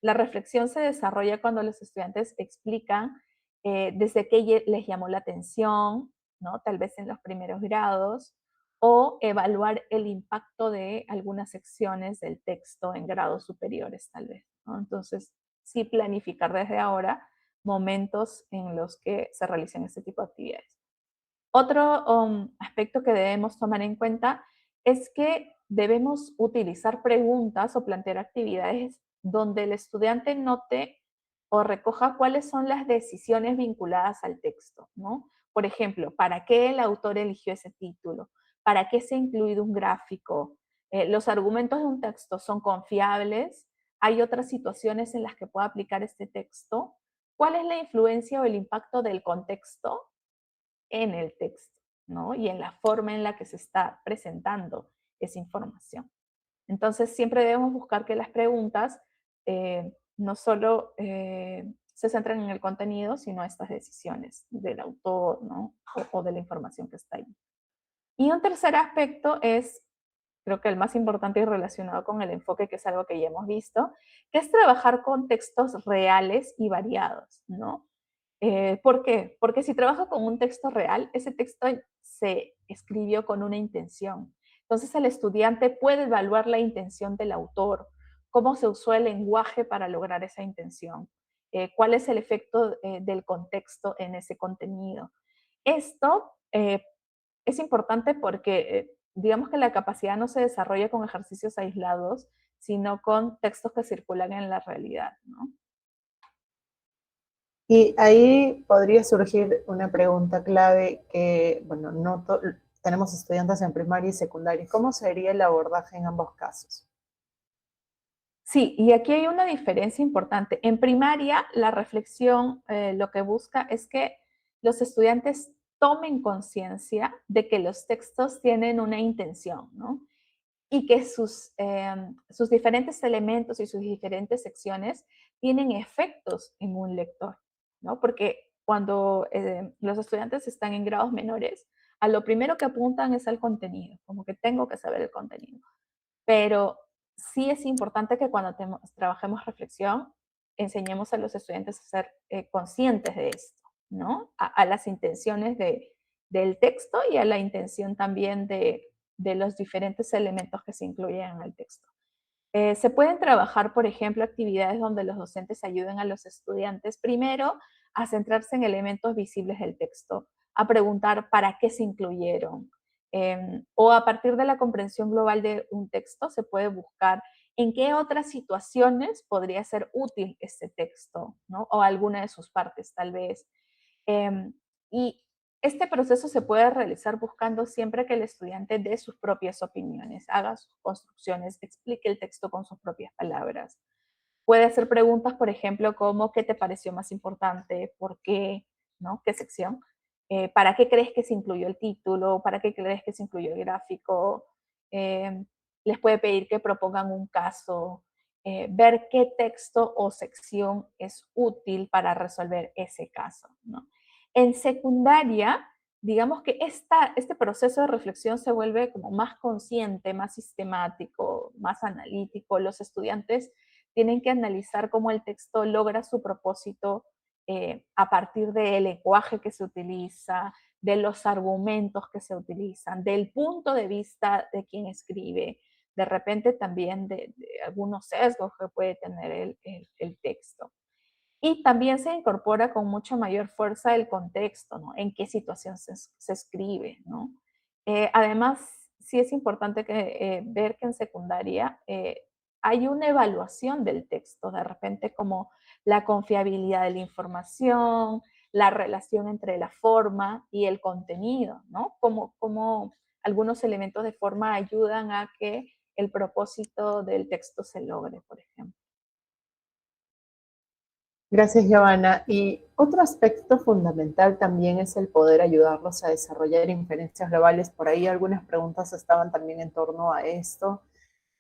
La reflexión se desarrolla cuando los estudiantes explican desde qué les llamó la atención, ¿no? Tal vez en los primeros grados, o evaluar el impacto de algunas secciones del texto en grados superiores, tal vez, ¿no? Entonces, sí planificar desde ahora momentos en los que se realicen este tipo de actividades. Otro aspecto que debemos tomar en cuenta es que debemos utilizar preguntas o plantear actividades donde el estudiante note o recoja cuáles son las decisiones vinculadas al texto, ¿no? Por ejemplo, ¿para qué el autor eligió ese título? ¿Para qué se ha incluido un gráfico? ¿Los argumentos de un texto son confiables? ¿Hay otras situaciones en las que pueda aplicar este texto? ¿Cuál es la influencia o el impacto del contexto en el texto, ¿no? Y en la forma en la que se está presentando esa información? Entonces, siempre debemos buscar que las preguntas no solo se centren en el contenido, sino estas decisiones del autor, ¿no? O de la información que está ahí. Y un tercer aspecto es, creo que el más importante y relacionado con el enfoque, que es algo que ya hemos visto, que es trabajar con textos reales y variados, ¿no? ¿Por qué? Porque si trabajo con un texto real, ese texto se escribió con una intención. Entonces el estudiante puede evaluar la intención del autor, cómo se usó el lenguaje para lograr esa intención, cuál es el efecto del contexto en ese contenido. Esto es importante porque digamos que la capacidad no se desarrolla con ejercicios aislados, sino con textos que circulan en la realidad, ¿no?
Y ahí podría surgir una pregunta clave que, bueno, tenemos estudiantes en primaria y secundaria. ¿Cómo sería el abordaje en ambos casos?
Sí, y aquí hay una diferencia importante. En primaria, la reflexión lo que busca es que los estudiantes tomen conciencia de que los textos tienen una intención, ¿no? Y que sus diferentes elementos y sus diferentes secciones tienen efectos en un lector, ¿no? Porque cuando los estudiantes están en grados menores, a lo primero que apuntan es al contenido, como que tengo que saber el contenido. Pero sí es importante que cuando trabajemos reflexión, enseñemos a los estudiantes a ser conscientes de esto, ¿no? A las intenciones del texto y a la intención también de los diferentes elementos que se incluyen en el texto. Se pueden trabajar, por ejemplo, actividades donde los docentes ayuden a los estudiantes primero a centrarse en elementos visibles del texto, a preguntar para qué se incluyeron, o a partir de la comprensión global de un texto se puede buscar en qué otras situaciones podría ser útil este texto, ¿no? O alguna de sus partes, tal vez. Eh, y este proceso se puede realizar buscando siempre que el estudiante dé sus propias opiniones, haga sus construcciones, explique el texto con sus propias palabras. Puede hacer preguntas, por ejemplo, como ¿qué te pareció más importante? ¿Por qué? ¿No? ¿Qué sección? ¿Para qué crees que se incluyó el título? ¿Para qué crees que se incluyó el gráfico? Eh, Les puede pedir que propongan un caso, ver qué texto o sección es útil para resolver ese caso, ¿no? En secundaria, digamos que este proceso de reflexión se vuelve como más consciente, más sistemático, más analítico. Los estudiantes tienen que analizar cómo el texto logra su propósito a partir del lenguaje que se utiliza, de los argumentos que se utilizan, del punto de vista de quien escribe, de repente también de algunos sesgos que puede tener el texto. Y también se incorpora con mucha mayor fuerza el contexto, ¿no? En qué situación se escribe, ¿no? Además, sí es importante ver que en secundaria hay una evaluación del texto, de repente como la confiabilidad de la información, la relación entre la forma y el contenido, ¿no? Como algunos elementos de forma ayudan a que el propósito del texto se logre, por ejemplo.
Gracias, Giovanna. Y otro aspecto fundamental también es el poder ayudarlos a desarrollar inferencias globales. Por ahí algunas preguntas estaban también en torno a esto.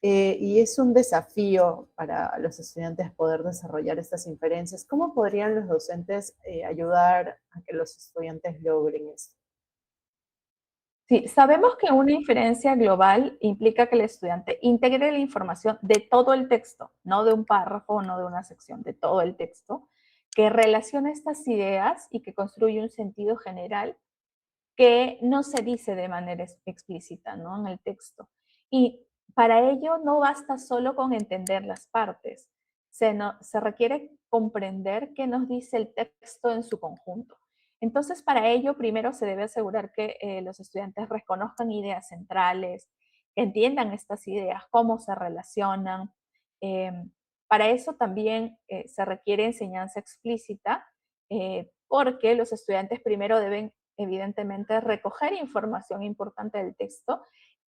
Y es un desafío para los estudiantes poder desarrollar estas inferencias. ¿Cómo podrían los docentes ayudar a que los estudiantes logren esto?
Sí, sabemos que una inferencia global implica que el estudiante integre la información de todo el texto, no de un párrafo, no de una sección, de todo el texto, que relacione estas ideas y que construye un sentido general que no se dice de manera explícita, ¿no? En el texto. Y para ello no basta solo con entender las partes, se requiere comprender qué nos dice el texto en su conjunto. Entonces, para ello, primero se debe asegurar que los estudiantes reconozcan ideas centrales, que entiendan estas ideas, cómo se relacionan. Eh, para eso también se requiere enseñanza explícita, porque los estudiantes primero deben evidentemente recoger información importante del texto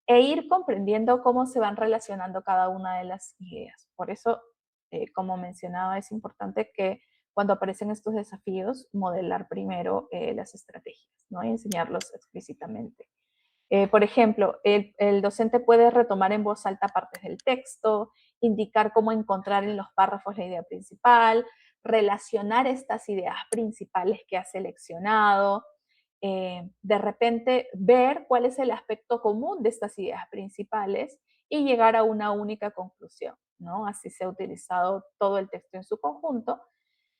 e ir comprendiendo cómo se van relacionando cada una de las ideas. Por eso, como mencionaba, es importante que cuando aparecen estos desafíos, modelar primero las estrategias, ¿no? Y enseñarlos explícitamente. Por ejemplo, el docente puede retomar en voz alta partes del texto, indicar cómo encontrar en los párrafos la idea principal, relacionar estas ideas principales que ha seleccionado, de repente ver cuál es el aspecto común de estas ideas principales y llegar a una única conclusión, ¿no? Así se ha utilizado todo el texto en su conjunto.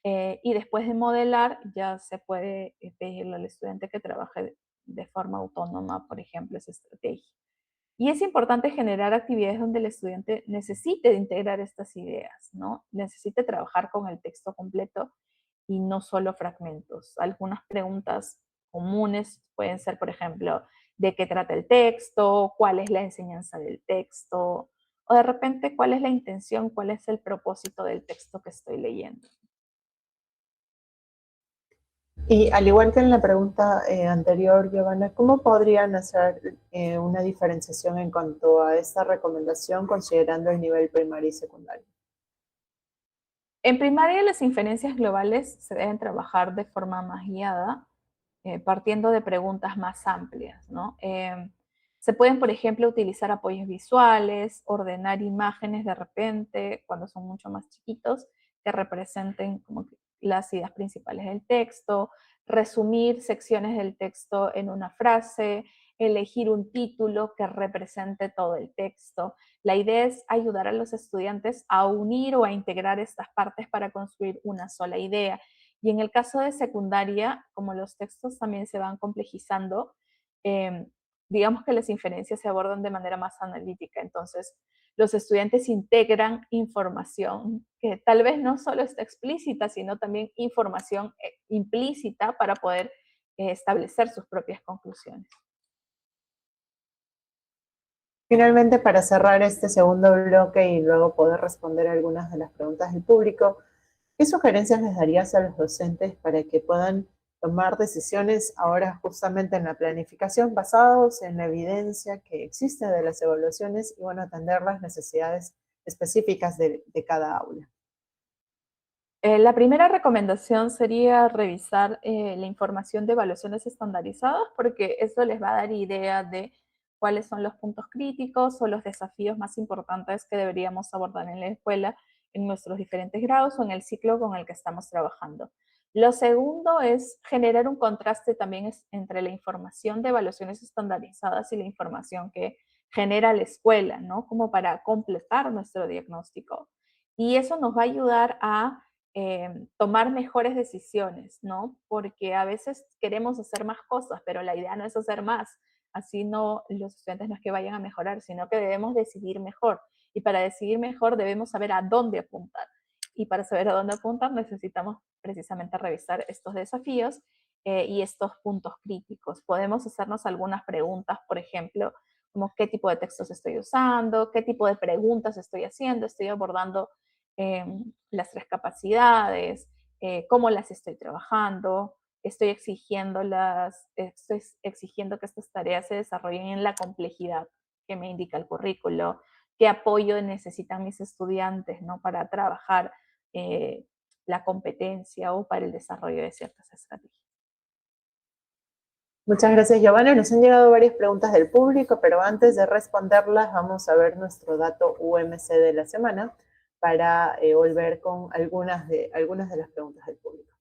Y después de modelar, ya se puede pedirle al estudiante que trabaje de forma autónoma, por ejemplo, esa estrategia. Y es importante generar actividades donde el estudiante necesite integrar estas ideas, ¿no? Necesite trabajar con el texto completo y no solo fragmentos. Algunas preguntas comunes pueden ser, por ejemplo, de qué trata el texto, cuál es la enseñanza del texto, o de repente cuál es la intención, cuál es el propósito del texto que estoy leyendo.
Y al igual que en la pregunta anterior, Giovanna, ¿cómo podrían hacer una diferenciación en cuanto a esta recomendación considerando el nivel primario y secundario?
En primaria, las inferencias globales se deben trabajar de forma más guiada, partiendo de preguntas más amplias, ¿no? Se pueden, por ejemplo, utilizar apoyos visuales, ordenar imágenes de repente, cuando son mucho más chiquitos, que representen como que las ideas principales del texto, resumir secciones del texto en una frase, elegir un título que represente todo el texto. La idea es ayudar a los estudiantes a unir o a integrar estas partes para construir una sola idea. Y en el caso de secundaria, como los textos también se van complejizando, digamos que las inferencias se abordan de manera más analítica. Entonces, los estudiantes integran información que tal vez no solo está explícita, sino también información implícita para poder establecer sus propias conclusiones.
Finalmente, para cerrar este segundo bloque y luego poder responder algunas de las preguntas del público, ¿qué sugerencias les darías a los docentes para que puedan tomar decisiones ahora justamente en la planificación basados en la evidencia que existe de las evaluaciones y bueno, atender las necesidades específicas de cada aula?
La primera recomendación sería revisar la información de evaluaciones estandarizadas, porque eso les va a dar idea de cuáles son los puntos críticos o los desafíos más importantes que deberíamos abordar en la escuela en nuestros diferentes grados o en el ciclo con el que estamos trabajando. Lo segundo es generar un contraste también entre la información de evaluaciones estandarizadas y la información que genera la escuela, ¿no? Como para completar nuestro diagnóstico. Y eso nos va a ayudar a tomar mejores decisiones, ¿no? Porque a veces queremos hacer más cosas, pero la idea no es hacer más. Así no, los estudiantes no es que vayan a mejorar, sino que debemos decidir mejor. Y para decidir mejor debemos saber a dónde apuntar. Y para saber a dónde apuntar necesitamos precisamente revisar estos desafíos y estos puntos críticos. Podemos hacernos algunas preguntas, por ejemplo, como qué tipo de textos estoy usando, qué tipo de preguntas estoy haciendo, estoy abordando las 3 capacidades, cómo las estoy trabajando, estoy exigiendo que estas tareas se desarrollen en la complejidad que me indica el currículo, qué apoyo necesitan mis estudiantes, ¿no? Para trabajar la competencia o para el desarrollo de ciertas estrategias.
Muchas gracias, Giovanna. Nos han llegado varias preguntas del público, pero antes de responderlas vamos a ver nuestro dato UMC de la semana para volver con algunas de las preguntas del público.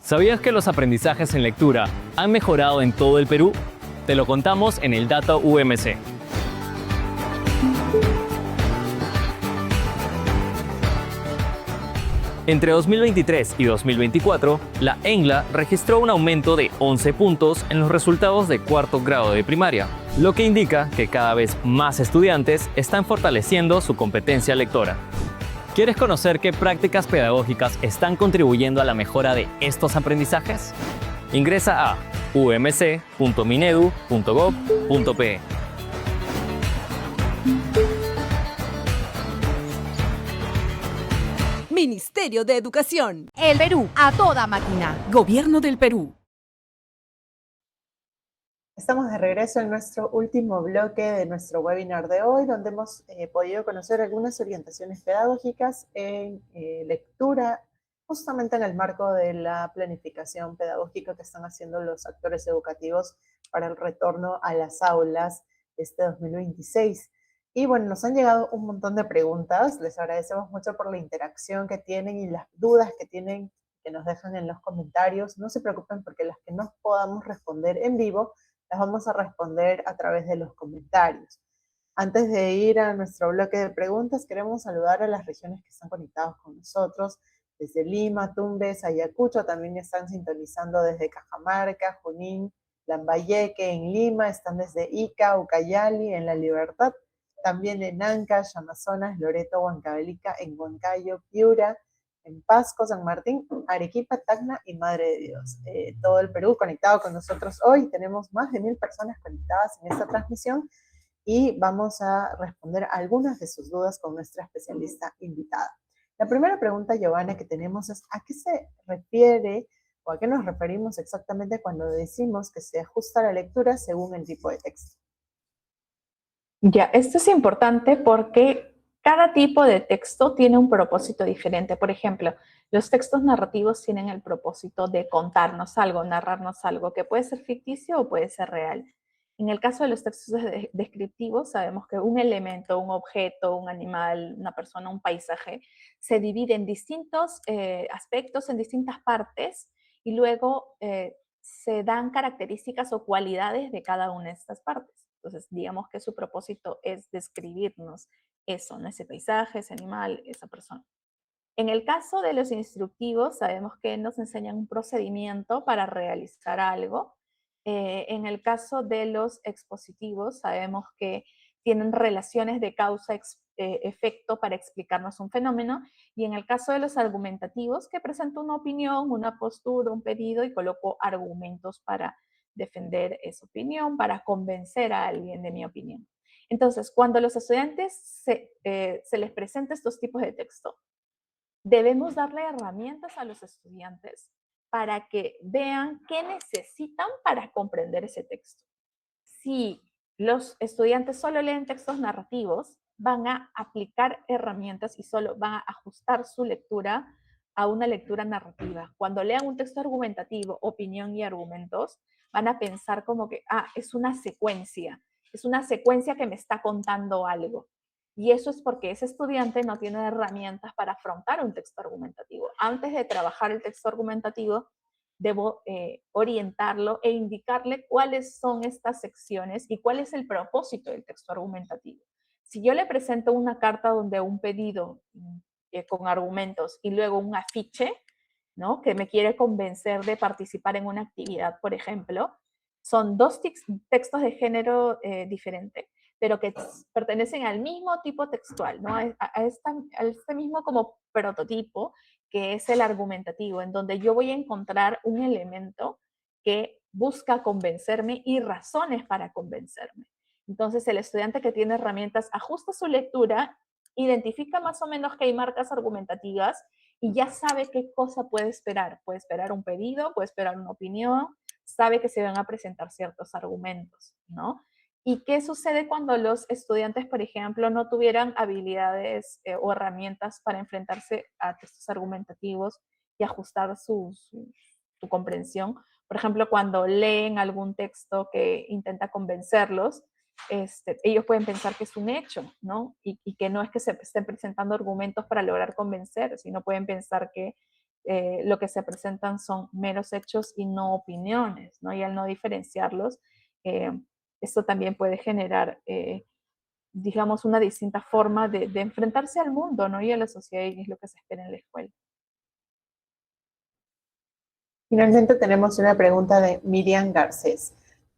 ¿Sabías que los aprendizajes en lectura han mejorado en todo el Perú? Te lo contamos en el Dato UMC. Entre 2023 y 2024, la ENGLA registró un aumento de 11 puntos en los resultados de cuarto grado de primaria, lo que indica que cada vez más estudiantes están fortaleciendo su competencia lectora. ¿Quieres conocer qué prácticas pedagógicas están contribuyendo a la mejora de estos aprendizajes? Ingresa a umc.minedu.gov.pe.
Ministerio de Educación.
El Perú, a toda máquina.
Gobierno del Perú.
Estamos de regreso en nuestro último bloque de nuestro webinar de hoy, donde hemos podido conocer algunas orientaciones pedagógicas en lectura, justamente en el marco de la planificación pedagógica que están haciendo los actores educativos para el retorno a las aulas este 2026. Y bueno, nos han llegado un montón de preguntas, les agradecemos mucho por la interacción que tienen y las dudas que tienen, que nos dejan en los comentarios. No se preocupen porque las que no podamos responder en vivo, las vamos a responder a través de los comentarios. Antes de ir a nuestro bloque de preguntas, queremos saludar a las regiones que están conectadas con nosotros, desde Lima, Tumbes, Ayacucho, también están sintonizando desde Cajamarca, Junín, Lambayeque en Lima, están desde Ica, Ucayali, en La Libertad, también en Ancash, Amazonas, Loreto, Huancavelica, en Huancayo, Piura, en Pasco, San Martín, Arequipa, Tacna y Madre de Dios. Todo el Perú conectado con nosotros hoy. Tenemos más de 1000 personas conectadas en esta transmisión y vamos a responder algunas de sus dudas con nuestra especialista invitada. La primera pregunta, Giovanna, que tenemos es ¿a qué se refiere o a qué nos referimos exactamente cuando decimos que se ajusta la lectura según el tipo de texto?
Ya, esto es importante porque cada tipo de texto tiene un propósito diferente. Por ejemplo, los textos narrativos tienen el propósito de contarnos algo, narrarnos algo, que puede ser ficticio o puede ser real. En el caso de los textos descriptivos, sabemos que un elemento, un objeto, un animal, una persona, un paisaje, se divide en distintos aspectos, en distintas partes, y luego se dan características o cualidades de cada una de estas partes. Entonces, digamos que su propósito es describirnos eso, ¿no? Ese paisaje, ese animal, esa persona. En el caso de los instructivos, sabemos que nos enseñan un procedimiento para realizar algo. En el caso de los expositivos, sabemos que tienen relaciones de causa-efecto para explicarnos un fenómeno. Y en el caso de los argumentativos, que presento una opinión, una postura, un pedido y coloco argumentos para defender esa opinión, para convencer a alguien de mi opinión. Entonces, cuando a los estudiantes se les presenta estos tipos de texto, debemos darle herramientas a los estudiantes para que vean qué necesitan para comprender ese texto. Si los estudiantes solo leen textos narrativos, van a aplicar herramientas y solo van a ajustar su lectura a una lectura narrativa. Cuando lean un texto argumentativo, opinión y argumentos, van a pensar como que, es una secuencia que me está contando algo. Y eso es porque ese estudiante no tiene herramientas para afrontar un texto argumentativo. Antes de trabajar el texto argumentativo, debo orientarlo e indicarle cuáles son estas secciones y cuál es el propósito del texto argumentativo. Si yo le presento una carta donde un pedido con argumentos y luego un afiche, ¿no? Que me quiere convencer de participar en una actividad, por ejemplo, son dos textos de género diferente, pero que pertenecen al mismo tipo textual, ¿no? a este mismo como prototipo, que es el argumentativo, en donde yo voy a encontrar un elemento que busca convencerme y razones para convencerme. Entonces, el estudiante que tiene herramientas ajusta su lectura, identifica más o menos que hay marcas argumentativas y ya sabe qué cosa puede esperar. Puede esperar un pedido, puede esperar una opinión, sabe que se van a presentar ciertos argumentos, ¿no? ¿Y qué sucede cuando los estudiantes, por ejemplo, no tuvieran habilidades o herramientas para enfrentarse a textos argumentativos y ajustar su comprensión? Por ejemplo, cuando leen algún texto que intenta convencerlos, ellos pueden pensar que es un hecho, ¿no? Y que no es que se estén presentando argumentos para lograr convencer, sino pueden pensar que lo que se presentan son meros hechos y no opiniones, ¿no? Y al no diferenciarlos, esto también puede generar, digamos, una distinta forma de enfrentarse al mundo, ¿no? Y a la sociedad, y es lo que se espera en la escuela.
Finalmente tenemos una pregunta de Miriam Garcés.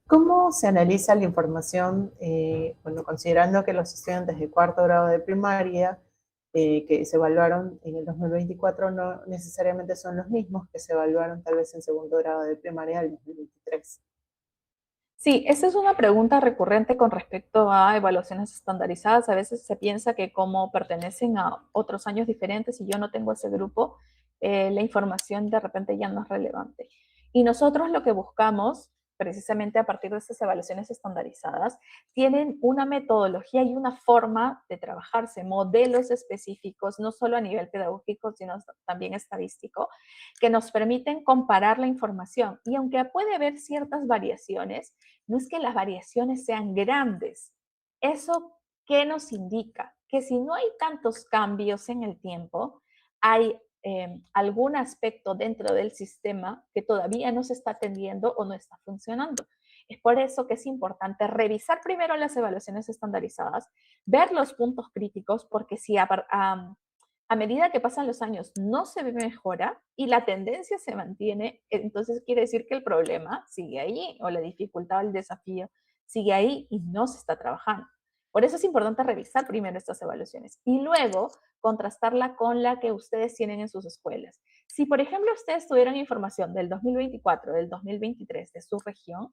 ¿Cómo se analiza la información, bueno, considerando que los estudiantes de cuarto grado de primaria que se evaluaron en el 2024 no necesariamente son los mismos que se evaluaron tal vez en segundo grado de primaria del 2023?
Sí, esa es una pregunta recurrente con respecto a evaluaciones estandarizadas. A veces se piensa que como pertenecen a otros años diferentes y yo no tengo ese grupo, la información de repente ya no es relevante. Y nosotros lo que buscamos, precisamente a partir de estas evaluaciones estandarizadas, tienen una metodología y una forma de trabajarse, modelos específicos, no solo a nivel pedagógico, sino también estadístico, que nos permiten comparar la información. Y aunque puede haber ciertas variaciones, no es que las variaciones sean grandes. ¿Eso qué nos indica? Que si no hay tantos cambios en el tiempo, hay algún aspecto dentro del sistema que todavía no se está atendiendo o no está funcionando. Es por eso que es importante revisar primero las evaluaciones estandarizadas, ver los puntos críticos, porque si a medida que pasan los años no se mejora y la tendencia se mantiene, entonces quiere decir que el problema sigue ahí, o la dificultad o el desafío sigue ahí y no se está trabajando. Por eso es importante revisar primero estas evaluaciones y luego contrastarla con la que ustedes tienen en sus escuelas. Si, por ejemplo, ustedes tuvieran información del 2024, del 2023 de su región,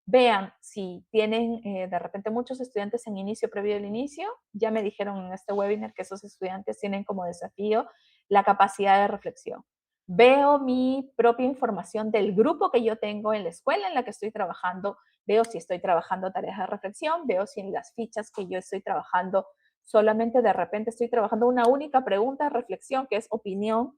vean si tienen de repente muchos estudiantes en inicio, previo al inicio. Ya me dijeron en este webinar que esos estudiantes tienen como desafío la capacidad de reflexión. Veo mi propia información del grupo que yo tengo en la escuela en la que estoy trabajando, veo si estoy trabajando tareas de reflexión, veo si en las fichas que yo estoy trabajando solamente de repente estoy trabajando una única pregunta de reflexión que es opinión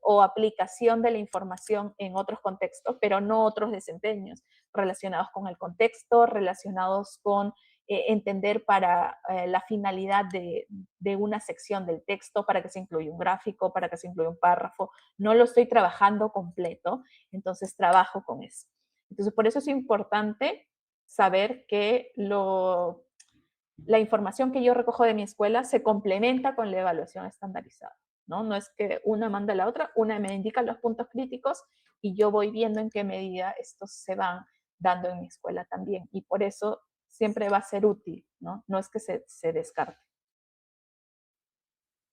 o aplicación de la información en otros contextos, pero no otros desempeños relacionados con el contexto, relacionados con entender para la finalidad de una sección del texto, para que se incluya un gráfico, para que se incluya un párrafo. No lo estoy trabajando completo, entonces trabajo con eso. Entonces, por eso es importante saber que la información que yo recojo de mi escuela se complementa con la evaluación estandarizada. No es que una manda a la otra, una me indica los puntos críticos y yo voy viendo en qué medida estos se van dando en mi escuela también. Y por eso siempre va a ser útil, no es que se descarte.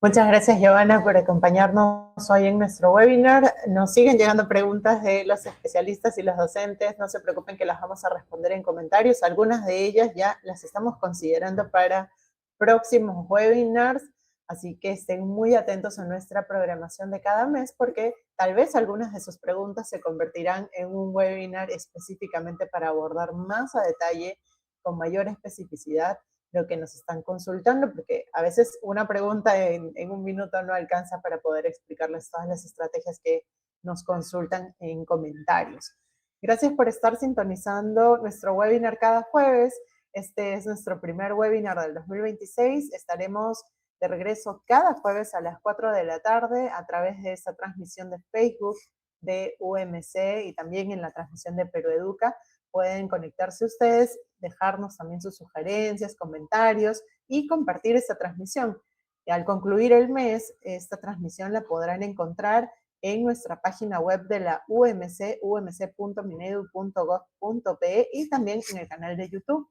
Muchas gracias, Giovanna, por acompañarnos hoy en nuestro webinar. Nos siguen llegando preguntas de los especialistas y los docentes. No se preocupen que las vamos a responder en comentarios. Algunas de ellas ya las estamos considerando para próximos webinars, así que estén muy atentos a nuestra programación de cada mes porque tal vez algunas de sus preguntas se convertirán en un webinar específicamente para abordar más a detalle, con mayor especificidad, lo que nos están consultando, porque a veces una pregunta en un minuto no alcanza para poder explicarles todas las estrategias que nos consultan en comentarios. Gracias por estar sintonizando nuestro webinar cada jueves. Este es nuestro primer webinar del 2026. Estaremos de regreso cada jueves a las 4 de la tarde a través de esta transmisión de Facebook de UMC y también en la transmisión de Perú Educa. Pueden conectarse ustedes, dejarnos también sus sugerencias, comentarios y compartir esta transmisión. Y al concluir el mes, esta transmisión la podrán encontrar en nuestra página web de la UMC, umc.minedu.gov.pe y también en el canal de YouTube.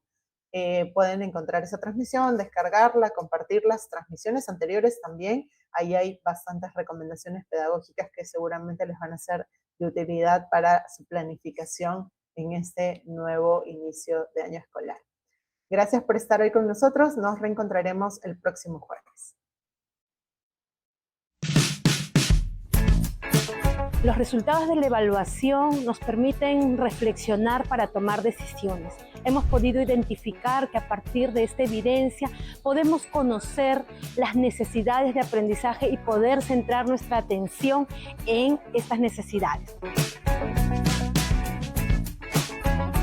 Pueden encontrar esa transmisión, descargarla, compartir las transmisiones anteriores también. Ahí hay bastantes recomendaciones pedagógicas que seguramente les van a ser de utilidad para su planificación en este nuevo inicio de año escolar. Gracias por estar hoy con nosotros. Nos reencontraremos el próximo jueves.
Los resultados de la evaluación nos permiten reflexionar para tomar decisiones. Hemos podido identificar que a partir de esta evidencia podemos conocer las necesidades de aprendizaje y poder centrar nuestra atención en estas necesidades.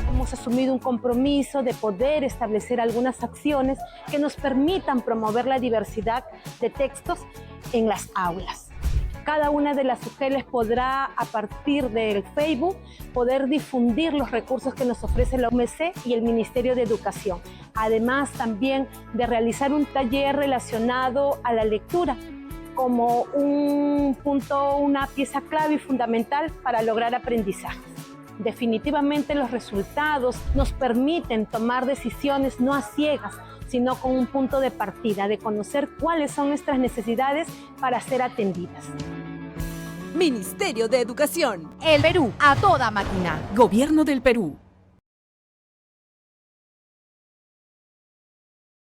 Hemos asumido un compromiso de poder establecer algunas acciones que nos permitan promover la diversidad de textos en las aulas. Cada una de las UGELs podrá, a partir del Facebook, poder difundir los recursos que nos ofrece la UMC y el Ministerio de Educación. Además, también de realizar un taller relacionado a la lectura como un punto, una pieza clave y fundamental para lograr aprendizajes. Definitivamente los resultados nos permiten tomar decisiones no a ciegas, sino con un punto de partida, de conocer cuáles son nuestras necesidades para ser atendidas.
Ministerio de Educación.
El Perú a toda máquina.
Gobierno del Perú.